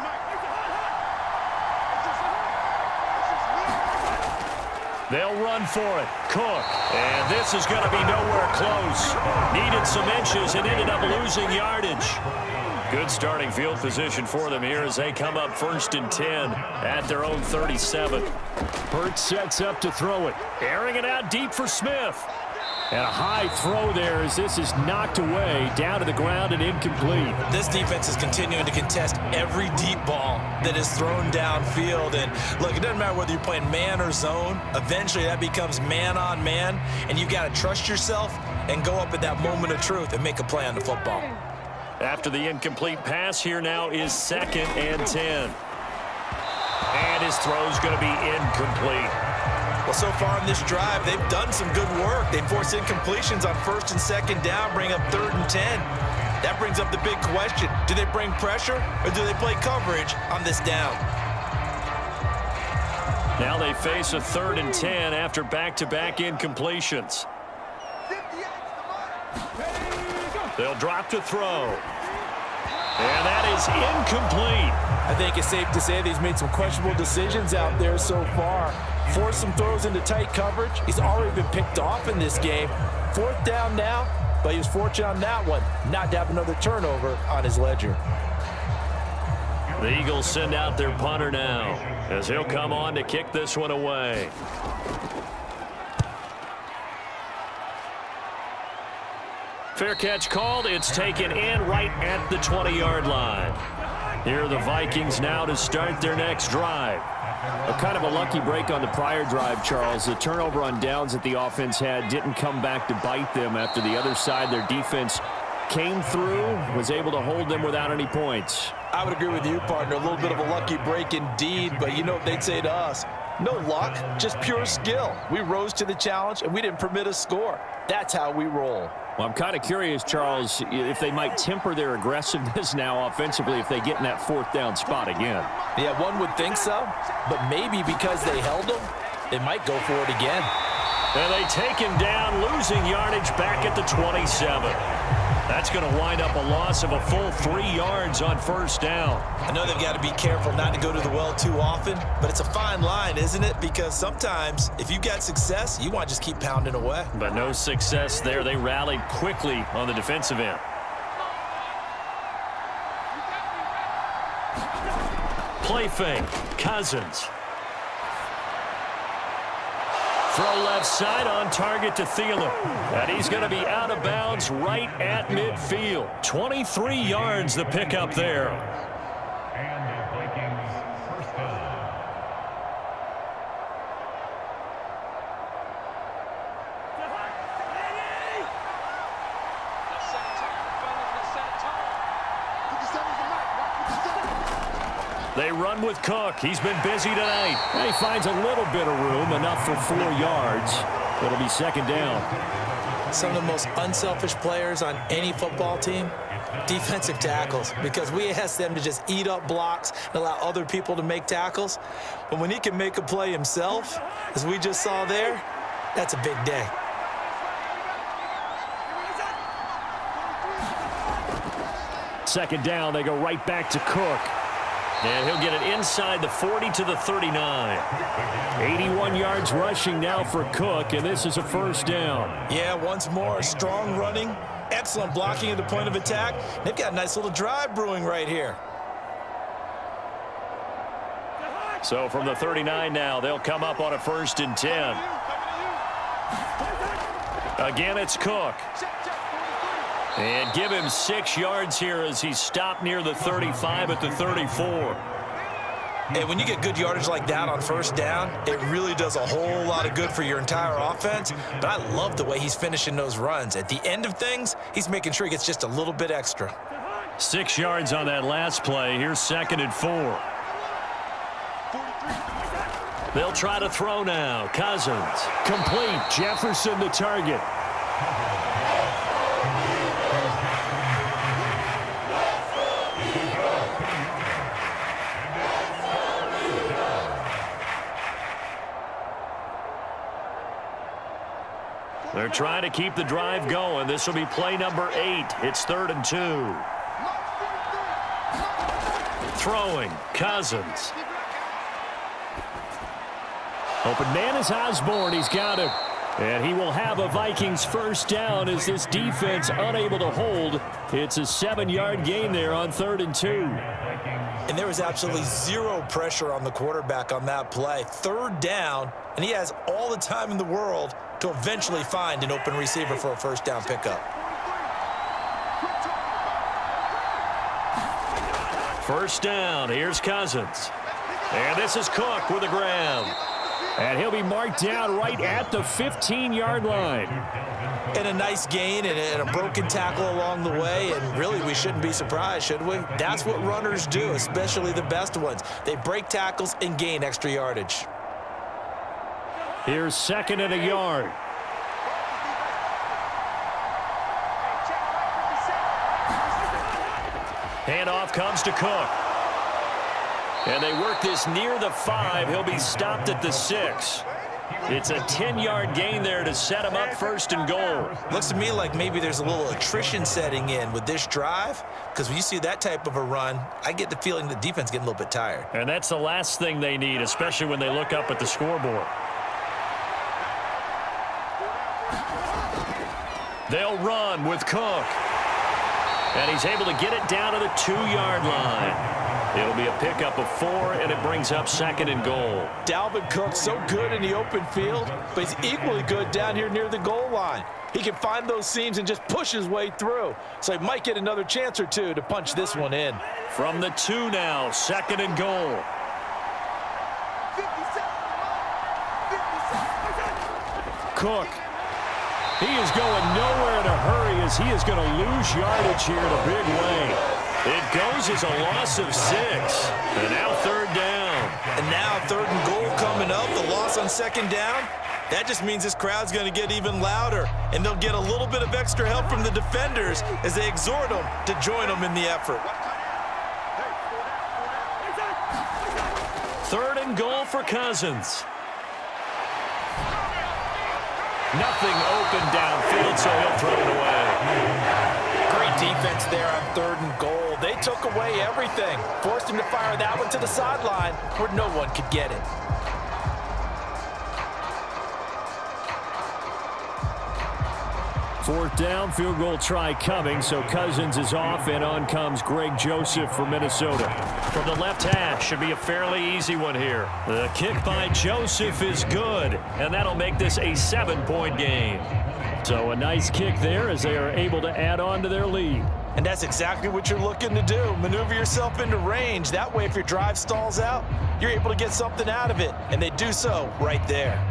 They'll run for it. Cook. And this is going to be nowhere close. Needed some inches and ended up losing yardage. Good starting field position for them here as they come up 1st and 10 at their own 37. Hurts sets up to throw it. Airing it out deep for Smith. And a high throw there as this is knocked away, down to the ground and incomplete. This defense is continuing to contest every deep ball that is thrown downfield. And look, it doesn't matter whether you're playing man or zone. Eventually that becomes man on man, and you've got to trust yourself and go up at that moment of truth and make a play on the football. After the incomplete pass, here now is 2nd and 10. And his throw's going to be incomplete. Well, so far in this drive, they've done some good work. They forced incompletions on 1st and 2nd down, bring up 3rd and 10. That brings up the big question. Do they bring pressure or do they play coverage on this down? Now they face a 3rd and 10 after back-to-back incompletions. They'll drop to throw. And that is incomplete. I think it's safe to say that he's made some questionable decisions out there so far. Forced some throws into tight coverage. He's already been picked off in this game. 4th down now, but he was fortunate on that one not to have another turnover on his ledger. The Eagles send out their punter now as he'll come on to kick this one away. Fair catch called. It's taken in right at the 20-yard line. Here are the Vikings now to start their next drive. A kind of a lucky break on the prior drive, Charles. The turnover on downs that the offense had didn't come back to bite them after the other side. Their defense came through, was able to hold them without any points. I would agree with you, partner. A little bit of a lucky break indeed, but you know what they'd say to us? No luck, just pure skill. We rose to the challenge, and we didn't permit a score. That's how we roll. Well, I'm kind of curious, Charles, if they might temper their aggressiveness now offensively if they get in that 4th down spot again. Yeah, one would think so, but maybe because they held them, they might go for it again. And they take him down, losing yardage back at the 27. That's going to wind up a loss of a full 3 yards on 1st down. I know they've got to be careful not to go to the well too often, but it's a fine line, isn't it? Because sometimes if you got success, you want to just keep pounding away. But no success there. They rallied quickly on the defensive end. Play fake. Cousins. Throw left side on target to Thielen. And he's going to be out of bounds right at midfield. 23 yards the pickup there. And the Vikings first down. They run with Cook. He's been busy tonight. And he finds a little bit of room, enough for 4 yards. It'll be 2nd down. Some of the most unselfish players on any football team, defensive tackles, because we ask them to just eat up blocks and allow other people to make tackles. But when he can make a play himself, as we just saw there, that's a big day. Second down, they go right back to Cook. And he'll get it inside the 40 to the 39. 81 yards rushing now for Cook, and this is a first down. Yeah, once more, strong running, excellent blocking at the point of attack. They've got a nice little drive brewing right here. So from the 39 now, they'll come up on a 1st and 10. Again, it's Cook. And give him 6 yards here as he stopped near the 35 at the 34. And when you get good yardage like that on 1st down, it really does a whole lot of good for your entire offense. But I love the way he's finishing those runs. At the end of things, he's making sure he gets just a little bit extra. 6 yards on that last play. Here's 2nd and 4. They'll try to throw now. Cousins. Complete. Jefferson the target. They're trying to keep the drive going. This will be play number 8. It's 3rd and 2. Throwing. Cousins. Open man is Osborne. He's got him. And he will have a Vikings first down as this defense unable to hold. It's a 7-yard gain there on 3rd and 2. And there was absolutely zero pressure on the quarterback on that play. 3rd down, and he has all the time in the world to eventually find an open receiver for a first down pickup. First down. Here's Cousins. And this is Cook with a grab. And he'll be marked down right at the 15-yard line. And a nice gain and a broken tackle along the way. And really, we shouldn't be surprised, should we? That's what runners do, especially the best ones. They break tackles and gain extra yardage. Here's 2nd and a yard. Handoff comes to Cook. And they work this near the 5. He'll be stopped at the 6. It's a 10-yard gain there to set him up 1st and goal. Looks to me like maybe there's a little attrition setting in with this drive, because when you see that type of a run, I get the feeling the defense getting a little bit tired. And that's the last thing they need, especially when they look up at the scoreboard. They'll run with Cook. And he's able to get it down to the 2-yard line. It'll be a pickup of 4, and it brings up 2nd and goal. Dalvin Cook so good in the open field, but he's equally good down here near the goal line. He can find those seams and just push his way through. So he might get another chance or two to punch this one in. From the 2 now, 2nd and goal. Cook. He is going nowhere in a hurry as he is going to lose yardage here in a big way. It goes as a loss of 6. And now 3rd down. And now 3rd and goal coming up. The loss on 2nd down. That just means this crowd's going to get even louder. And they'll get a little bit of extra help from the defenders as they exhort them to join them in the effort. 3rd and goal for Cousins. Nothing open downfield, so he'll throw it away. Great defense there on 3rd and goal. They took away everything. Forced him to fire that one to the sideline where no one could get it. Fourth down, field goal try coming, so Cousins is off, and on comes Greg Joseph from Minnesota. From the left hash, should be a fairly easy one here. The kick by Joseph is good, and that'll make this a 7-point game. So a nice kick there as they are able to add on to their lead. And that's exactly what you're looking to do. Maneuver yourself into range. That way, if your drive stalls out, you're able to get something out of it. And they do so right there.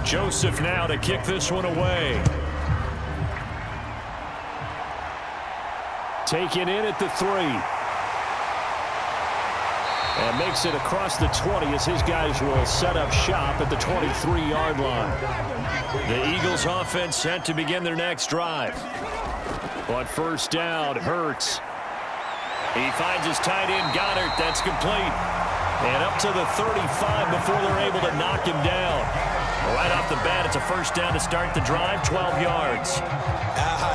Joseph now to kick this one away. Taken in at the 3. And makes it across the 20 as his guys will set up shop at the 23-yard line. The Eagles offense set to begin their next drive. On first down, Hurts. He finds his tight end, Goddard. That's complete. And up to the 35 before they're able to knock him down. Right off the bat, it's a first down to start the drive, 12 yards.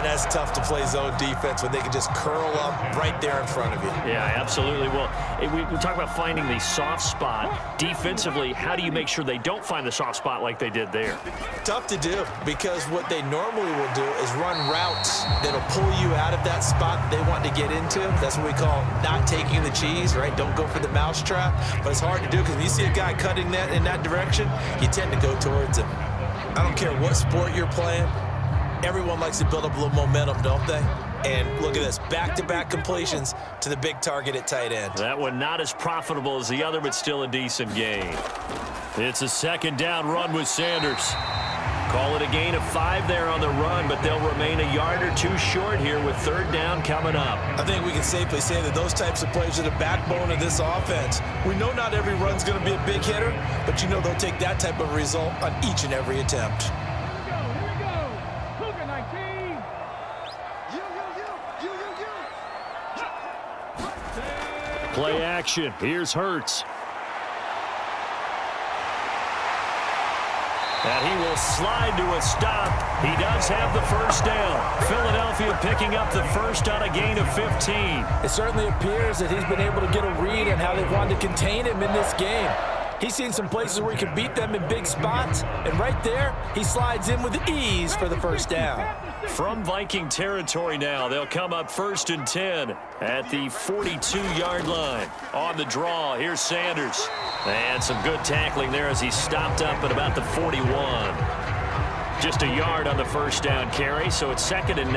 That's tough to play zone defense when they can just curl up right there in front of you. Yeah, absolutely. Well, we talk about finding the soft spot. Defensively, how do you make sure they don't find the soft spot like they did there? Tough to do, because what they normally will do is run routes that'll pull you out of that spot that they want to get into. That's what we call not taking the cheese, right? Don't go for the mousetrap. But it's hard to do because when you see a guy cutting that in that direction, you tend to go towards him. I don't care what sport you're playing. Everyone likes to build up a little momentum, don't they? And look at this, back-to-back completions to the big target at tight end. That one not as profitable as the other, but still a decent gain. It's a second down run with Sanders. Call it a gain of 5 there on the run, but they'll remain a yard or 2 short here with third down coming up. I think we can safely say that those types of plays are the backbone of this offense. We know not every run's going to be a big hitter, but you know they'll take that type of result on each and every attempt. Play action. Here's Hurts. And he will slide to a stop. He does have the first down. Philadelphia picking up the first on a gain of 15. It certainly appears that he's been able to get a read on how they've wanted to contain him in this game. He's seen some places where he can beat them in big spots, and right there, he slides in with ease for the first down. From Viking territory now, they'll come up 1st and 10 at the 42-yard line. On the draw, here's Sanders. And some good tackling there as he stopped up at about the 41. Just a yard on the first down carry, so it's 2nd and 9.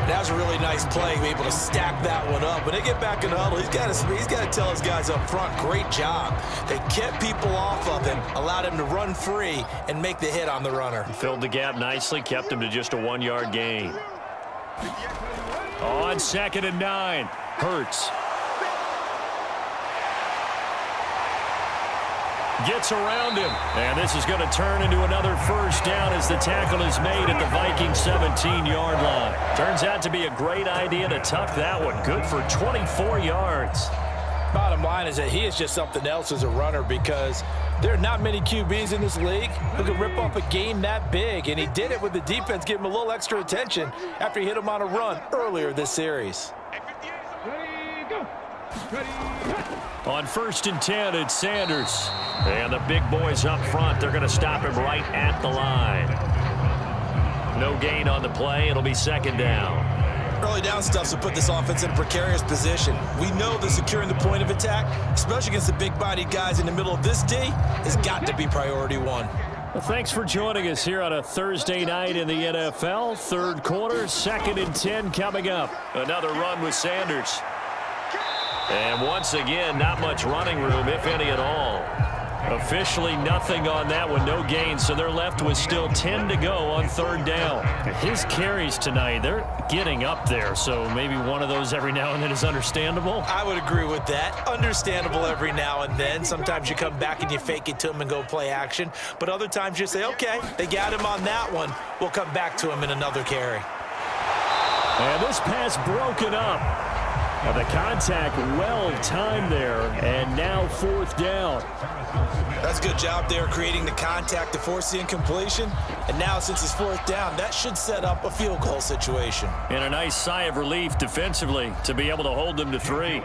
That was a really nice play, be able to stack that one up. When they get back in the huddle, he's got to tell his guys up front, great job. They kept people off of him, allowed him to run free, and make the hit on the runner. Filled the gap nicely, kept him to just a 1-yard gain. On 2nd and 9, Hurts. Gets around him, and this is going to turn into another first down as the tackle is made at the Vikings 17-yard line. Turns out to be a great idea to tuck that one. Good for 24 yards. Bottom line is that he is just something else as a runner, because there are not many QBs in this league who can rip off a game that big, and he did it with the defense giving him a little extra attention after he hit him on a run earlier this series. On 1st and 10, it's Sanders. And the big boys up front, they're going to stop him right at the line. No gain on the play. It'll be 2nd down. Early down stuff to put this offense in a precarious position. We know that securing the point of attack, especially against the big-bodied guys in the middle of this D, has got to be priority 1. Well, thanks for joining us here on a Thursday night in the NFL. 3rd quarter, 2nd and 10 coming up. Another run with Sanders. And once again, not much running room, if any at all. Officially nothing on that one, no gain, so they're left with still 10 to go on 3rd down. His carries tonight, they're getting up there, so maybe one of those every now and then is understandable. I would agree with that. Understandable every now and then. Sometimes you come back and you fake it to him and go play action, but other times you say, okay, they got him on that one. We'll come back to him in another carry. And this pass broken up. The contact well-timed there, and now 4th down. That's a good job there creating the contact to force the incompletion. And now since it's 4th down, that should set up a field goal situation. And a nice sigh of relief defensively to be able to hold them to 3.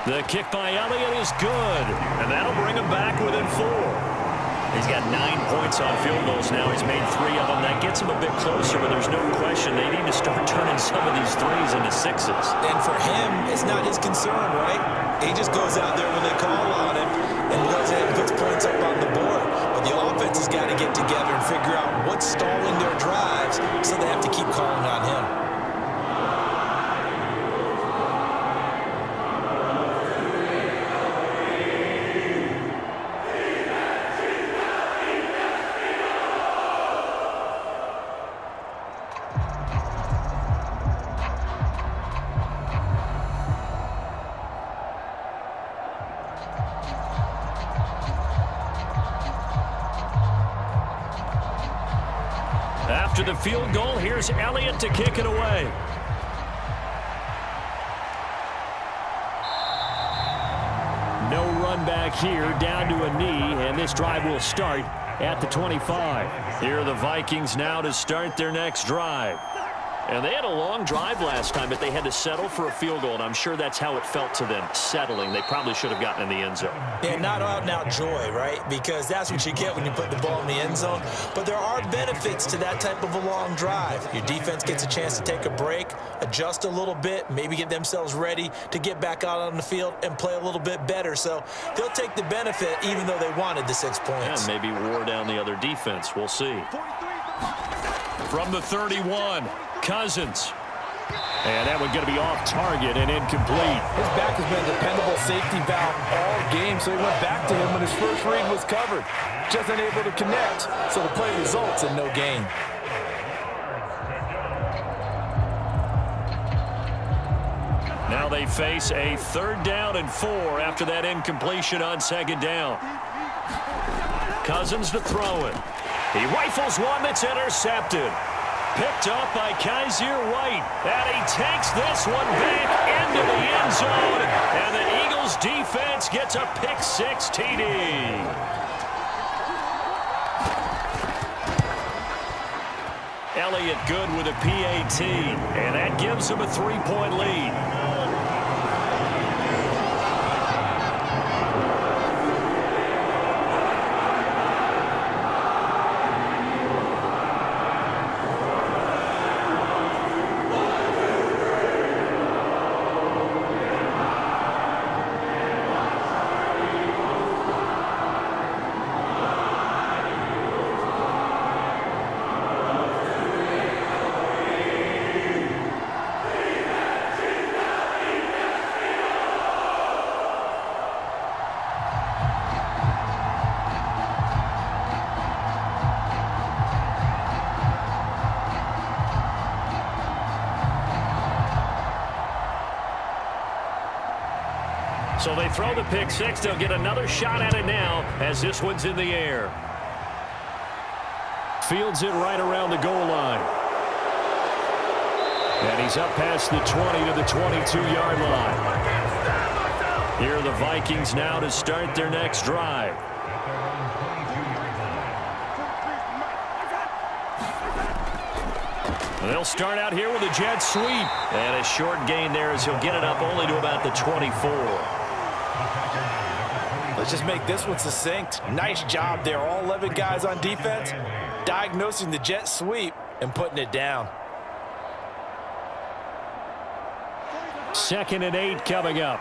The kick by Elliott is good, and that'll bring him back within 4. He's got 9 points on field goals now. He's made 3 of them. That gets him a bit closer, but there's no question they need to start turning some of these 3s into 6s. And for him, it's not his concern, right? He just goes out there when they call on him and goes ahead and puts points up on the board. But the offense has got to get together and figure out what's stalling their drives, so they have to keep calling on him. After the field goal, here's Elliott to kick it away. No run back here, down to a knee, and this drive will start at the 25. Here are the Vikings now to start their next drive. And they had a long drive last time, but they had to settle for a field goal, and I'm sure that's how it felt to them, settling. They probably should have gotten in the end zone. Yeah, not out-and-out joy, right? Because that's what you get when you put the ball in the end zone. But there are benefits to that type of a long drive. Your defense gets a chance to take a break, adjust a little bit, maybe get themselves ready to get back out on the field and play a little bit better. So they'll take the benefit even though they wanted the 6 points. Yeah, maybe wore down the other defense. We'll see. From the 31, Cousins. And that one going to be off target and incomplete. His back has been a dependable safety valve all game, so he went back to him when his first read was covered. Just unable to connect, so the play results in no gain. Now they face a 3rd down and 4 after that incompletion on 2nd down. Cousins to throw it. He rifles one that's intercepted. Picked up by Kaiser White. And he takes this one back into the end zone. And the Eagles defense gets a pick-6 TD. Elliott good with a PAT. And that gives him a 3-point lead. So they throw the pick-6. They'll get another shot at it now as this one's in the air. Fields it right around the goal line. And he's up past the 20 to the 22-yard line. Here are the Vikings now to start their next drive. They'll start out here with a jet sweep. And a short gain there as he'll get it up only to about the 24. Let's just make this one succinct. Nice job there. All 11 guys on defense diagnosing the jet sweep and putting it down. 2nd and 8 coming up.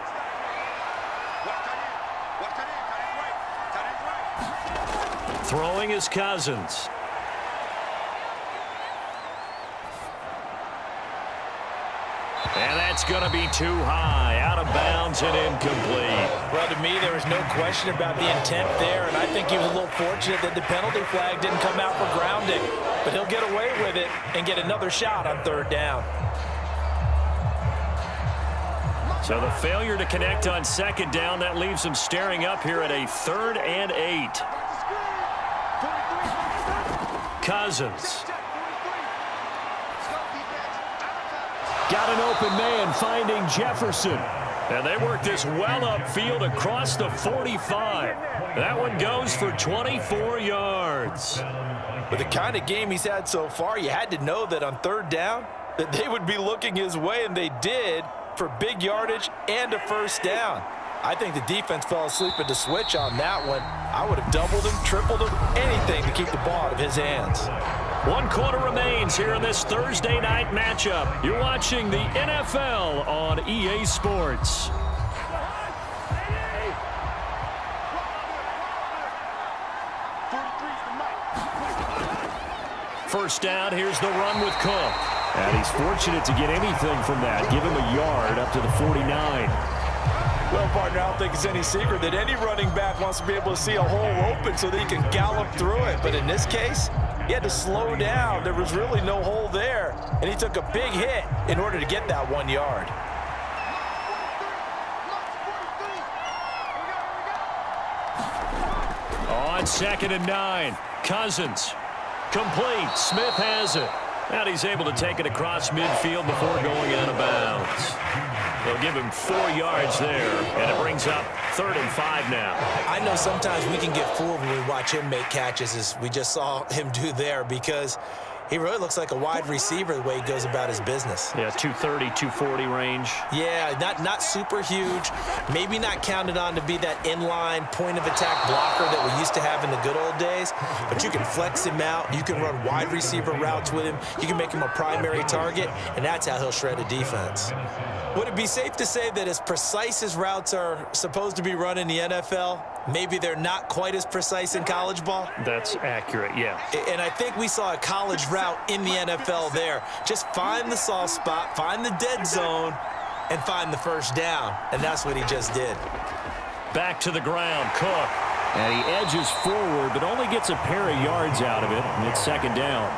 Throwing is Cousins. And that's going to be too high, out of bounds and incomplete. Well, to me, there was no question about the intent there, and I think he was a little fortunate that the penalty flag didn't come out for grounding. But he'll get away with it and get another shot on 3rd down. So the failure to connect on 2nd down, that leaves him staring up here at a 3rd and 8. Cousins. Got an open man finding Jefferson. And they work this well upfield across the 45. That one goes for 24 yards. With the kind of game he's had so far, you had to know that on 3rd down that they would be looking his way, and they did, for big yardage and a 1st down. I think the defense fell asleep at the switch on that one. I would have doubled him, tripled him, anything to keep the ball out of his hands. 1 quarter remains here in this Thursday night matchup. You're watching the NFL on EA Sports. First down, here's the run with Cook. And he's fortunate to get anything from that. Give him a yard up to the 49. Well, partner, I don't think it's any secret that any running back wants to be able to see a hole open so that he can gallop through it. But in this case, he had to slow down. There was really no hole there, and he took a big hit in order to get that 1 yard. on 2nd and 9. Cousins. Complete. Smith has it. And he's able to take it across midfield before going out of bounds. They'll give him 4 yards there, and it brings up 3rd and 5 now. I know sometimes we can get fooled when we watch him make catches, as we just saw him do there, because he really looks like a wide receiver the way he goes about his business. Yeah, 230, 240 range. Yeah, not super huge. Maybe not counted on to be that inline point-of-attack blocker that we used to have in the good old days, but you can flex him out. You can run wide receiver routes with him. You can make him a primary target, and that's how he'll shred a defense. Would it be safe to say that as precise as routes are supposed to be run in the NFL, maybe they're not quite as precise in college ball? That's accurate, yeah. And I think we saw a college route in the NFL there. Just find the soft spot, find the dead zone, and find the first down. And that's what he just did. Back to the ground, Cook. And he edges forward, but only gets a pair of yards out of it, and it's 2nd down.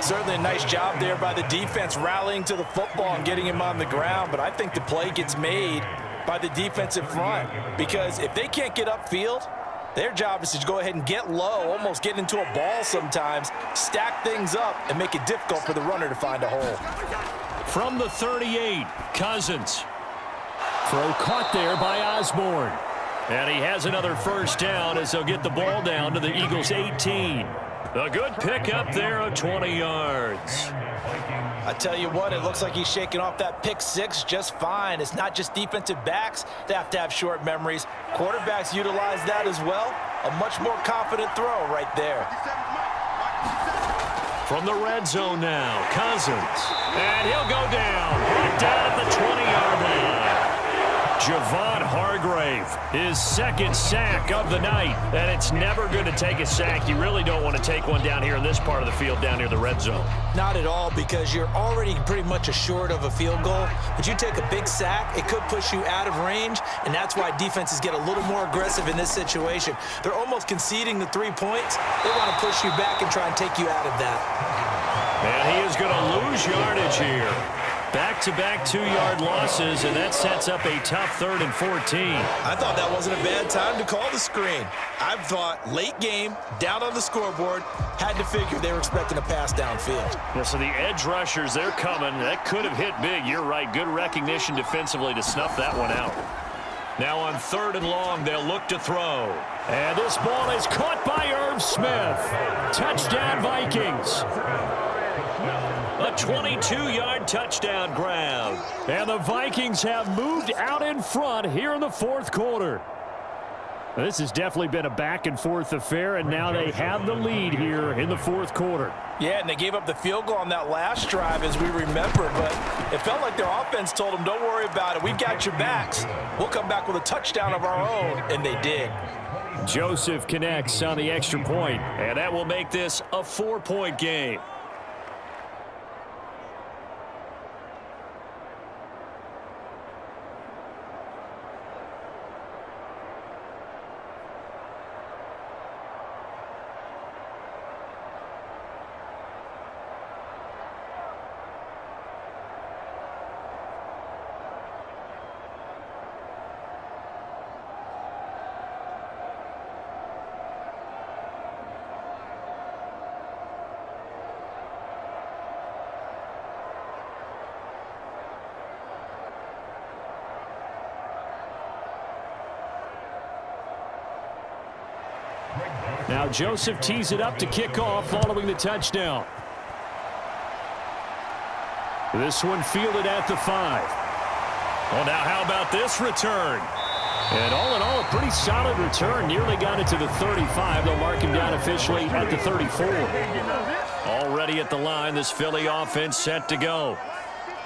Certainly a nice job there by the defense rallying to the football and getting him on the ground, but I think the play gets made by the defensive front, because if they can't get upfield, their job is to go ahead and get low, almost get into a ball sometimes, stack things up, and make it difficult for the runner to find a hole. From the 38, Cousins. Throw caught there by Osborne. And he has another first down as they'll get the ball down to the Eagles' 18. A good pickup there of 20 yards. I tell you what, it looks like he's shaking off that pick 6 just fine. It's not just defensive backs that have to have short memories. Quarterbacks utilize that as well. A much more confident throw right there. From the red zone now, Cousins. And he'll go down. Right down at the 20-yard line. Javon Hargrave, his 2nd sack of the night. And it's never good to take a sack. You really don't want to take one down here in this part of the field, down near the red zone. Not at all, because you're already pretty much assured of a field goal. But you take a big sack, it could push you out of range, and that's why defenses get a little more aggressive in this situation. They're almost conceding the 3 points. They want to push you back and try and take you out of that. And he is going to lose yardage here. Back-to-back 2-yard losses, and that sets up a tough 3rd and 14. I thought that wasn't a bad time to call the screen. I thought late game, down on the scoreboard, had to figure they were expecting a pass downfield. Yeah, so the edge rushers, they're coming. That could have hit big. You're right. Good recognition defensively to snuff that one out. Now on 3rd and long, they'll look to throw. And this ball is caught by Irv Smith. Touchdown, Vikings. A 22-yard touchdown grab. And the Vikings have moved out in front here in the 4th quarter. This has definitely been a back-and-forth affair, and now they have the lead here in the 4th quarter. Yeah, and they gave up the field goal on that last drive, as we remember, but it felt like their offense told them, don't worry about it. We've got your backs. We'll come back with a touchdown of our own, and they did. Joseph connects on the extra point, and that will make this a 4-point game. Now Joseph tees it up to kick off following the touchdown. This one fielded at the 5. Well, now how about this return? And all in all, a pretty solid return. Nearly got it to the 35. They'll mark him down officially at the 34. Already at the line, this Philly offense set to go.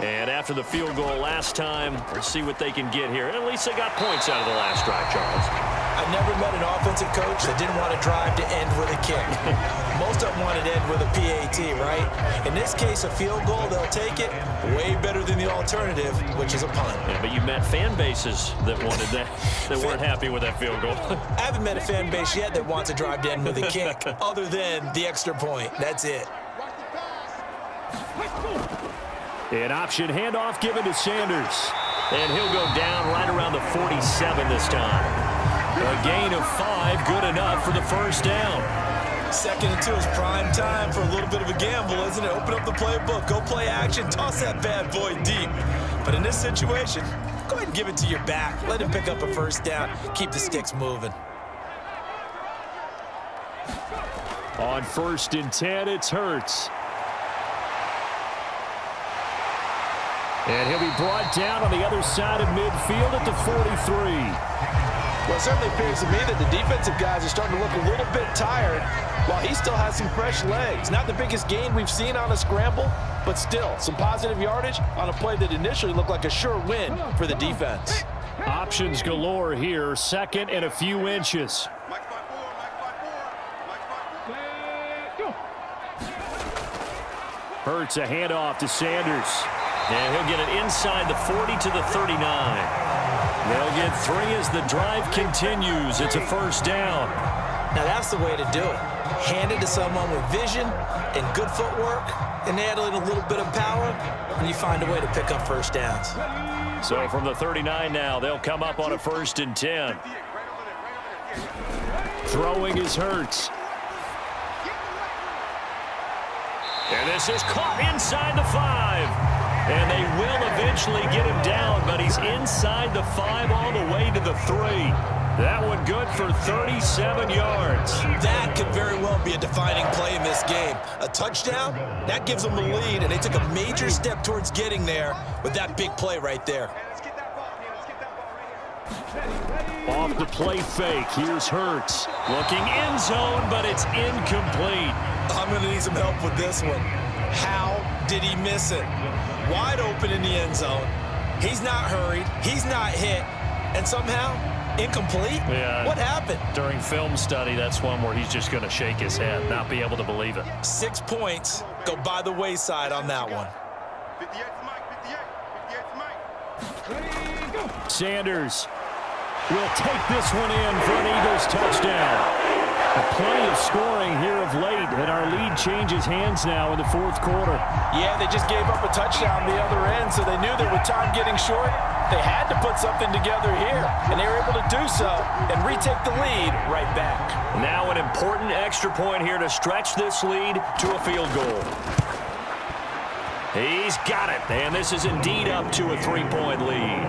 And after the field goal last time, we'll see what they can get here. At least they got points out of the last drive, Charles. I've never met an offensive coach that didn't want to drive to end with a kick. Most of them wanted to end with a PAT, right? In this case, a field goal, they'll take it. Way better than the alternative, which is a punt. Yeah, but you met fan bases that wanted that, that weren't happy with that field goal. I haven't met a fan base yet that wants to drive to end with a kick, other than the extra point. That's it. An option handoff given to Sanders. And he'll go down right around the 47 this time. A gain of 5, good enough for the first down. 2nd and 2 is prime time for a little bit of a gamble, isn't it? Open up the playbook, go play action, toss that bad boy deep. But in this situation, go ahead and give it to your back. Let him pick up a first down. Keep the sticks moving. On 1st and 10, it's Hurts. And he'll be brought down on the other side of midfield at the 43. Well, it certainly appears to me that the defensive guys are starting to look a little bit tired while he still has some fresh legs. Not the biggest gain we've seen on a scramble, but still some positive yardage on a play that initially looked like a sure win for the defense. Options galore here, 2nd and a few inches. Hurts a handoff to Sanders. And he'll get it inside the 40 to the 39. They'll get 3 as the drive continues. It's a first down. Now that's the way to do it. Hand it to someone with vision and good footwork, and add in a little bit of power, and you find a way to pick up first downs. So from the 39 now, they'll come up on a 1st and 10. Throwing is Hurts. And this is caught inside the 5. And they will eventually get him down, but he's inside the 5 all the way to the 3. That one good for 37 yards. That could very well be a defining play in this game. A touchdown, that gives them the lead, and they took a major step towards getting there with that big play right there. Off the play fake, here's Hurts. Looking end zone, but it's incomplete. I'm going to need some help with this one. How did he miss it? Wide open in the end zone. He's not hurried. He's not hit. And somehow, incomplete? Yeah. What happened? During film study, that's one where he's just going to shake his head, not be able to believe it. 6 points go by the wayside on that one. Sanders will take this one in for an Eagles touchdown. Plenty of scoring here of late, and our lead changes hands now in the 4th quarter. Yeah, they just gave up a touchdown the other end, so they knew that with time getting short, they had to put something together here, and they were able to do so and retake the lead right back. Now an important extra point here to stretch this lead to a field goal. He's got it, and this is indeed up to a 3-point lead.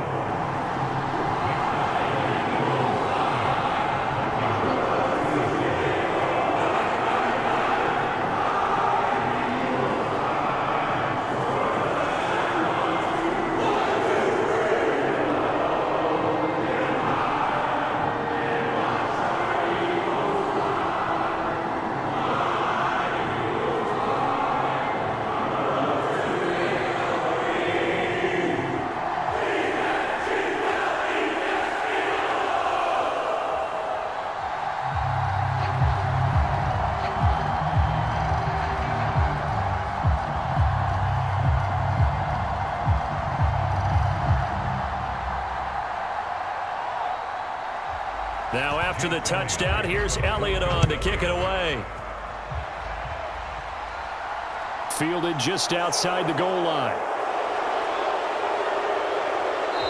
Now after the touchdown, here's Elliott on to kick it away. Fielded just outside the goal line.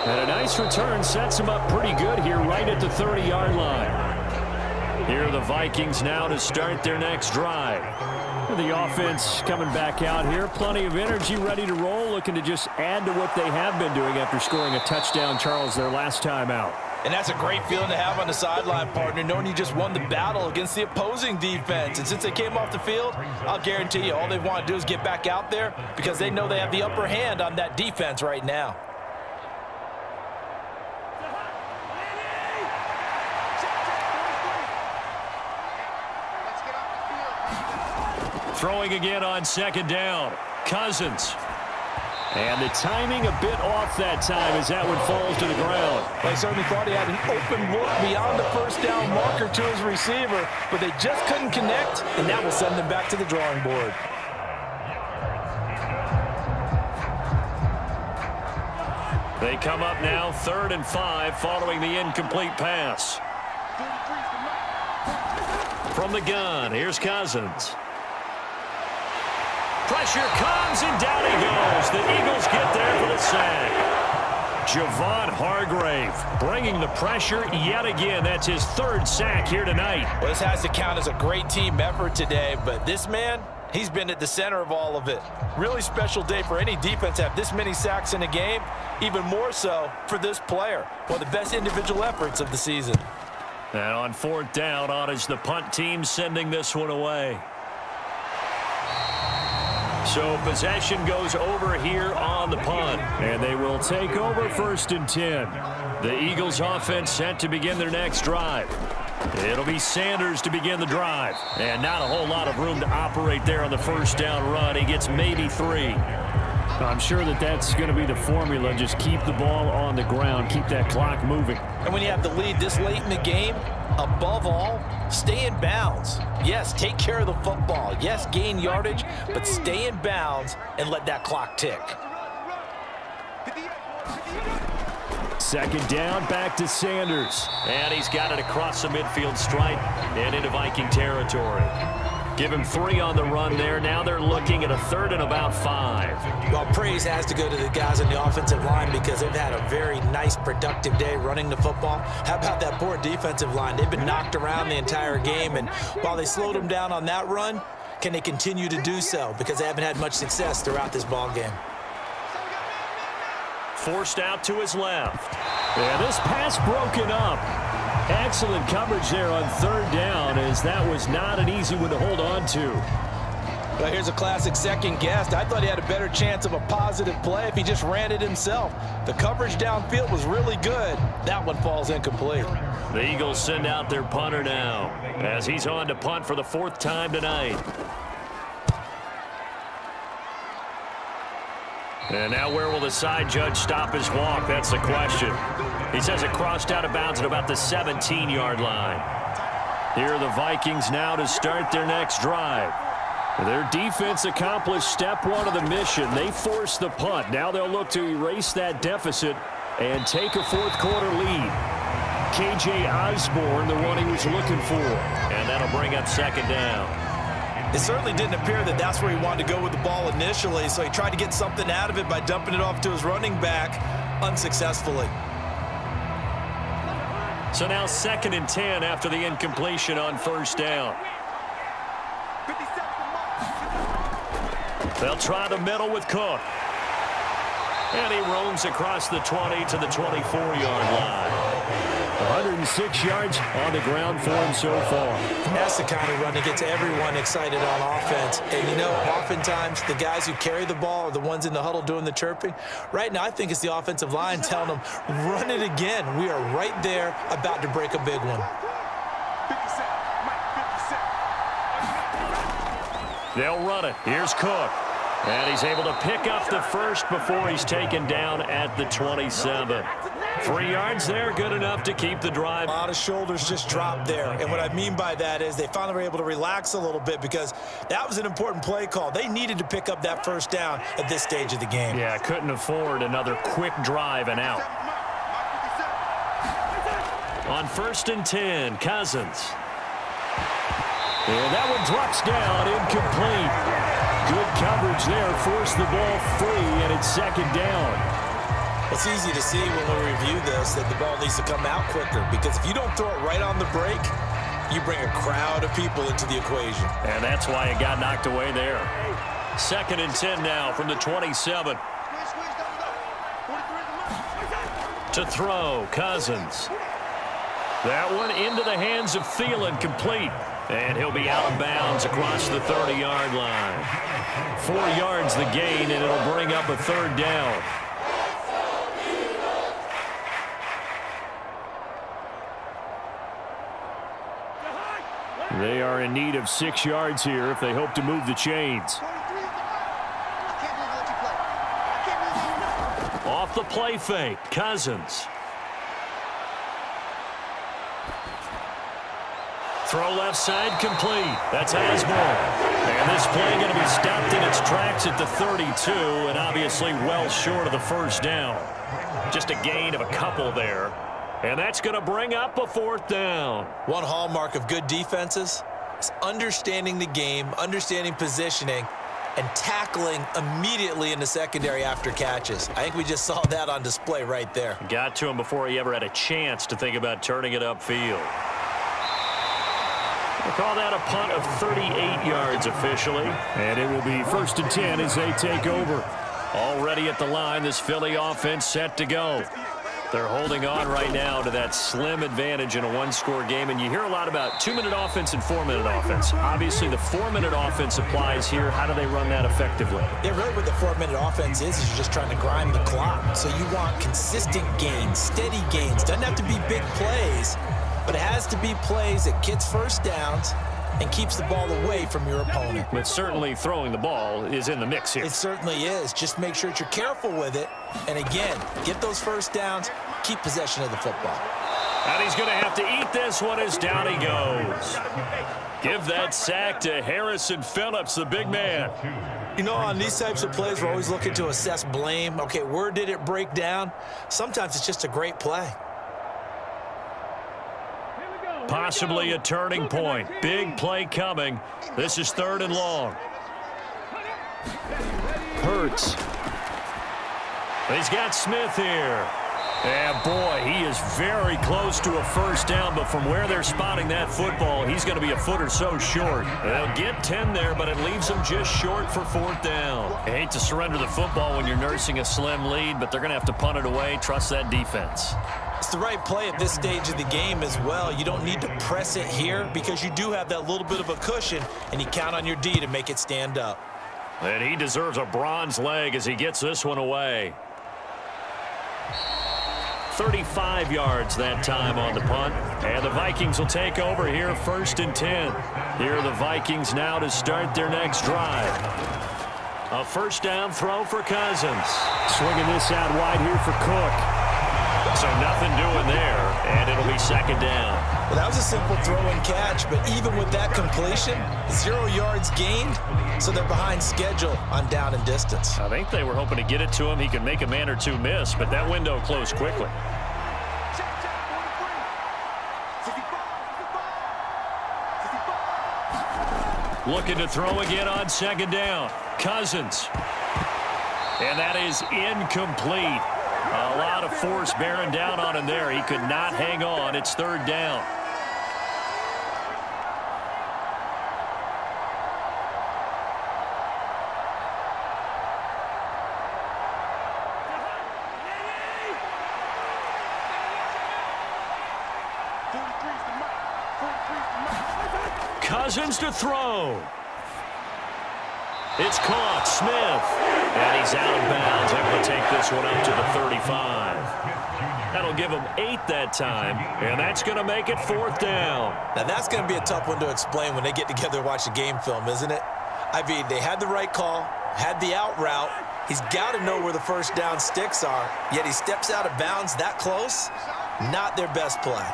And a nice return sets him up pretty good here right at the 30-yard line. Here are the Vikings now to start their next drive. The offense coming back out here. Plenty of energy, ready to roll, looking to just add to what they have been doing after scoring a touchdown, Charles, their last time out. And that's a great feeling to have on the sideline, partner, knowing you just won the battle against the opposing defense. And since they came off the field, I'll guarantee you all they want to do is get back out there because they know they have the upper hand on that defense right now. Throwing again on 2nd down. Cousins. And the timing a bit off that time as that one falls to the ground. They certainly thought he had an open look beyond the first down marker to his receiver, but they just couldn't connect, and that will send them back to the drawing board. They come up now 3rd and 5 following the incomplete pass. From the gun, here's Cousins. Pressure comes, and down he goes. The Eagles get there for the sack. Javon Hargrave bringing the pressure yet again. That's his third sack here tonight. Well, this has to count as a great team effort today, but this man, he's been at the center of all of it. Really special day for any defense to have this many sacks in a game, even more so for this player. One of the best individual efforts of the season. And on fourth down, on is the punt team sending this one away. So possession goes over here on the punt, and they will take over 1st and 10. The Eagles offense set to begin their next drive. It'll be Sanders to begin the drive, and not a whole lot of room to operate there on the first down run. He gets maybe 3. I'm sure that that's going to be the formula. Just keep the ball on the ground, keep that clock moving. And when you have the lead this late in the game, above all, stay in bounds. Yes, take care of the football. Yes, gain yardage, but stay in bounds and let that clock tick. 2nd down, back to Sanders. And he's got it across the midfield stripe and into Viking territory. Give him 3 on the run there. Now they're looking at a 3rd and about 5. Well, praise has to go to the guys on the offensive line because they've had a very nice, productive day running the football. How about that poor defensive line? They've been knocked around the entire game, and while they slowed them down on that run, can they continue to do so? Because they haven't had much success throughout this ball game. Forced out to his left. And this pass broken up. Excellent coverage there on 3rd down, as that was not an easy one to hold on to. Well, here's a classic second guess. I thought he had a better chance of a positive play if he just ran it himself. The coverage downfield was really good. That one falls incomplete. The Eagles send out their punter now, as he's on to punt for the 4th time tonight. And now where will the side judge stop his walk? That's the question. He says it crossed out of bounds at about the 17-yard line. Here are the Vikings now to start their next drive. Their defense accomplished step 1 of the mission. They forced the punt. Now they'll look to erase that deficit and take a 4th quarter lead. K.J. Osborne, the one he was looking for. And that'll bring up 2nd down. It certainly didn't appear that that's where he wanted to go with the ball initially, so he tried to get something out of it by dumping it off to his running back unsuccessfully. So now 2nd and 10 after the incompletion on 1st down. They'll try the middle with Cook. And he roams across the 20 to the 24-yard line. 106 yards on the ground for him so far. That's the kind of run that gets everyone excited on offense. And, you know, oftentimes the guys who carry the ball are the ones in the huddle doing the chirping. Right now, I think it's the offensive line telling them, run it again. We are right there about to break a big one. They'll run it. Here's Cook. And he's able to pick up the 1st before he's taken down at the 27. 3 yards there, good enough to keep the drive. A lot of shoulders just dropped there. And what I mean by that is they finally were able to relax a little bit because that was an important play call. They needed to pick up that 1st down at this stage of the game. Yeah, couldn't afford another quick drive and out. On 1st and 10, Cousins. And that one drops down, incomplete. Good coverage there, forced the ball free, and it's 2nd down. It's easy to see when we review this that the ball needs to come out quicker because if you don't throw it right on the break, you bring a crowd of people into the equation. And that's why it got knocked away there. 2nd and 10 now from the 27. To throw, Cousins. That one into the hands of Thielen, complete. And he'll be out of bounds across the 30-yard line. 4 yards the gain, and it'll bring up a 3rd down. They are in need of 6 yards here if they hope to move the chains. Off the play fake, Cousins. Throw left side, complete. That's Osborne. And this play going to be stopped in its tracks at the 32, and obviously well short of the 1st down. Just a gain of a couple there. And that's going to bring up a 4th down. One hallmark of good defenses is understanding the game, understanding positioning, and tackling immediately in the secondary after catches. I think we just saw that on display right there. Got to him before he ever had a chance to think about turning it upfield. We'll call that a punt of 38 yards officially. And it will be 1st and 10 as they take over. Already at the line, this Philly offense set to go. They're holding on right now to that slim advantage in a one-score game. And you hear a lot about 2-minute offense and 4-minute offense. Obviously, the 4-minute offense applies here. How do they run that effectively? Yeah, really what the 4-minute offense is you're just trying to grind the clock. So you want consistent gains, steady gains. Doesn't have to be big plays, but it has to be plays that gets first downs and keeps the ball away from your opponent. But certainly throwing the ball is in the mix here. It certainly is. Just make sure that you're careful with it. And again, get those first downs, keep possession of the football. And he's going to have to eat this one as down he goes. Give that sack to Harrison Phillips, the big man. You know, on these types of plays, we're always looking to assess blame. Okay, where did it break down? Sometimes it's just a great play. Possibly a turning point. Big play coming. This is 3rd and long. Hurts. He's got Smith here. And boy, he is very close to a first down, but from where they're spotting that football, he's going to be a foot or so short. They'll get 10 there, but it leaves them just short for 4th down. I hate to surrender the football when you're nursing a slim lead, but they're going to have to punt it away. Trust that defense. It's the right play at this stage of the game as well. You don't need to press it here because you do have that little bit of a cushion, and you count on your D to make it stand up. And he deserves a bronze leg as he gets this one away. 35 yards that time on the punt. And the Vikings will take over here 1st and 10. Here are the Vikings now to start their next drive. A first down throw for Cousins. Swinging this out wide here for Cook. So nothing doing there, and it'll be 2nd down. Well, that was a simple throw and catch, but even with that completion, 0 yards gained, so they're behind schedule on down and distance. I think they were hoping to get it to him. He could make a man or two miss, but that window closed quickly. Looking to throw again on 2nd down. Cousins. And that is incomplete. A lot of force bearing down on him there. He could not hang on. It's 3rd down. Cousins to throw. It's caught. Smith. And he's out of bounds. Able to take this one up to the 35. That'll give him 8 that time. And that's going to make it 4th down. Now, that's going to be a tough one to explain when they get together and watch the game film, isn't it? I mean, they had the right call, had the out route. He's got to know where the first down sticks are, yet he steps out of bounds that close. Not their best play.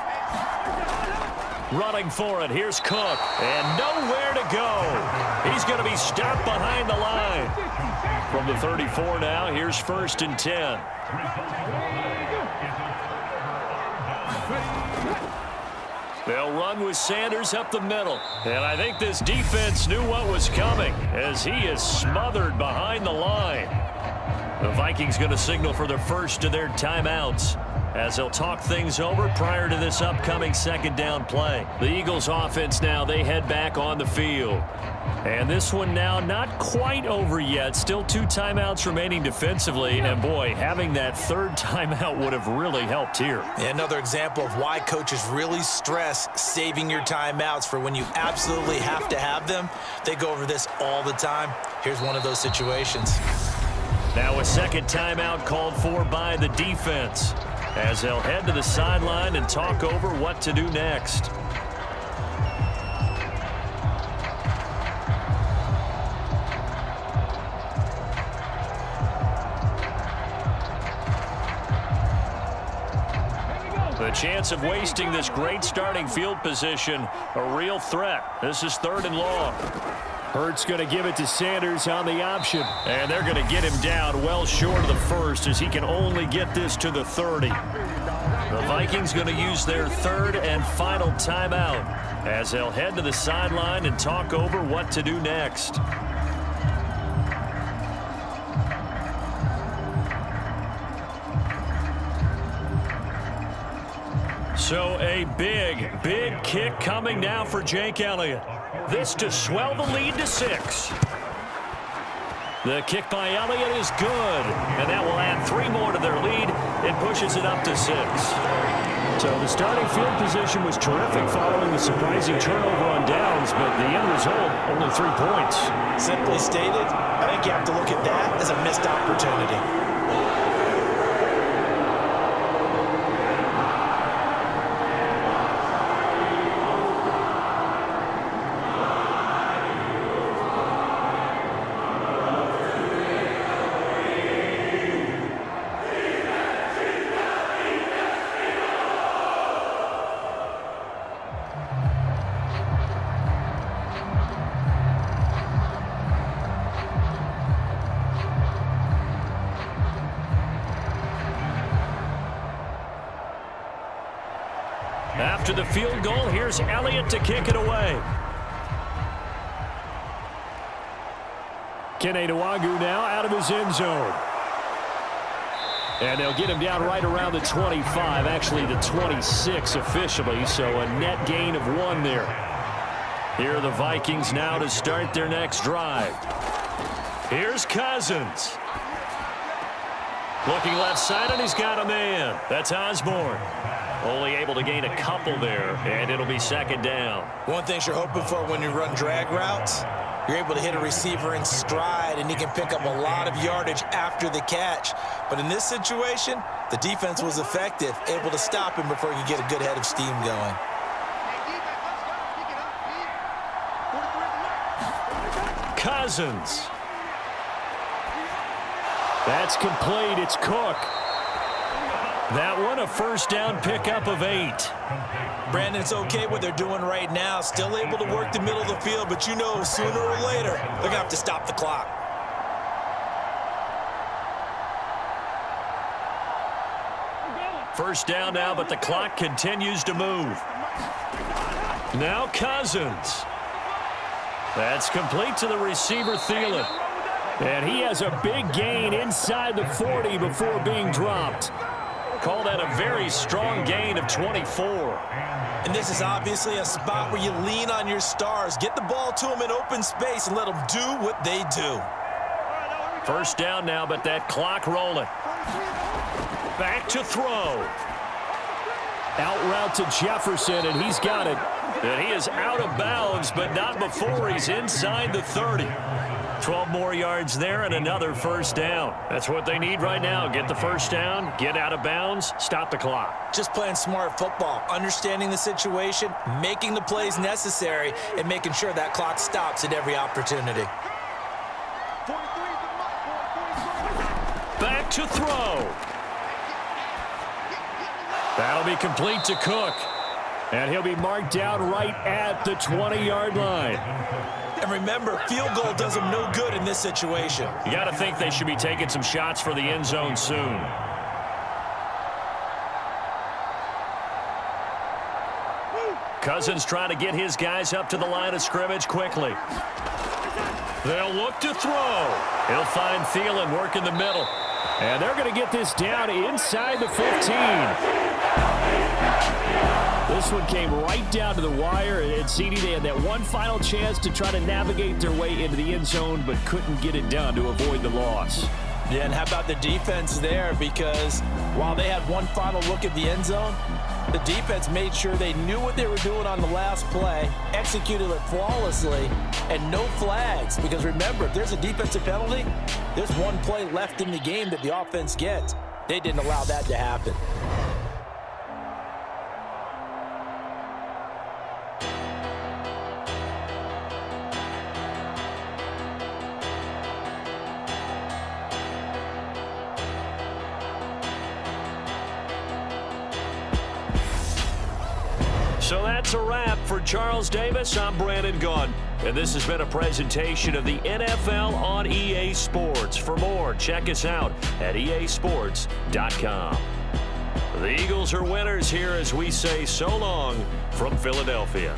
Running for it. Here's Cook. And nowhere to go. He's going to be stopped behind the line. From the 34 now, here's 1st and 10. They'll run with Sanders up the middle. And I think this defense knew what was coming as he is smothered behind the line. The Vikings going to signal for the first of their timeouts as they'll talk things over prior to this upcoming 2nd down play. The Eagles offense now, they head back on the field. And this one now not quite over yet. Still 2 timeouts remaining defensively. And boy, having that 3rd timeout would have really helped here. Yeah, another example of why coaches really stress saving your timeouts for when you absolutely have to have them. They go over this all the time. Here's one of those situations. Now a 2nd timeout called for by the defense as they'll head to the sideline and talk over what to do next. The chance of wasting this great starting field position, a real threat. This is 3rd and long. Hurts going to give it to Sanders on the option. And they're going to get him down well short of the 1st as he can only get this to the 30. The Vikings going to use their 3rd and final timeout as they'll head to the sideline and talk over what to do next. So a big kick coming now for Jake Elliott. This to swell the lead to 6. The kick by Elliott is good, and that will add 3 more to their lead. It pushes it up to 6. So the starting field position was terrific following the surprising turnover on downs, but the end result, only 3 points. Simply stated, I think you have to look at that as a missed opportunity. After the field goal, here's Elliott to kick it away. Kene Nwangwu now out of his end zone. And they'll get him down right around the 25, actually the 26 officially, so a net gain of 1 there. Here are the Vikings now to start their next drive. Here's Cousins. Looking left side, and he's got a man. That's Osborne. Only able to gain a couple there, and it'll be 2nd down. One thing you're hoping for when you run drag routes, you're able to hit a receiver in stride, and he can pick up a lot of yardage after the catch. But in this situation, the defense was effective, able to stop him before he could get a good head of steam going. Cousins. That's complete. It's Cook. That one, a 1st down pickup of 8. Brandon, it's okay what they're doing right now. Still able to work the middle of the field, but you know sooner or later they're going to have to stop the clock. First down now, but the clock continues to move. Now Cousins. That's complete to the receiver, Thielen. And he has a big gain inside the 40 before being dropped. Call that a very strong gain of 24. And this is obviously a spot where you lean on your stars. Get the ball to them in open space and let them do what they do. First down now, but that clock rolling. Back to throw. Out route to Jefferson, and he's got it. And he is out of bounds, but not before he's inside the 30. 12 more yards there and another 1st down. That's what they need right now. Get the 1st down, get out of bounds, stop the clock. Just playing smart football, understanding the situation, making the plays necessary, and making sure that clock stops at every opportunity. Back to throw. That'll be complete to Cook. And he'll be marked down right at the 20-yard line. And remember, field goal does them no good in this situation. You got to think they should be taking some shots for the end zone soon. Cousins trying to get his guys up to the line of scrimmage quickly. They'll look to throw. He'll find Thielen working the middle. And they're going to get this down inside the 15. This one came right down to the wire, and CD, they had that one final chance to try to navigate their way into the end zone, but couldn't get it done to avoid the loss. Yeah, and how about the defense there? Because while they had one final look at the end zone, the defense made sure they knew what they were doing on the last play, executed it flawlessly, and no flags. Because remember, if there's a defensive penalty, there's one play left in the game that the offense gets. They didn't allow that to happen. So that's a wrap for Charles Davis. I'm Brandon Gaudin, and this has been a presentation of the NFL on EA Sports. For more, check us out at easports.com. The Eagles are winners here as we say so long from Philadelphia.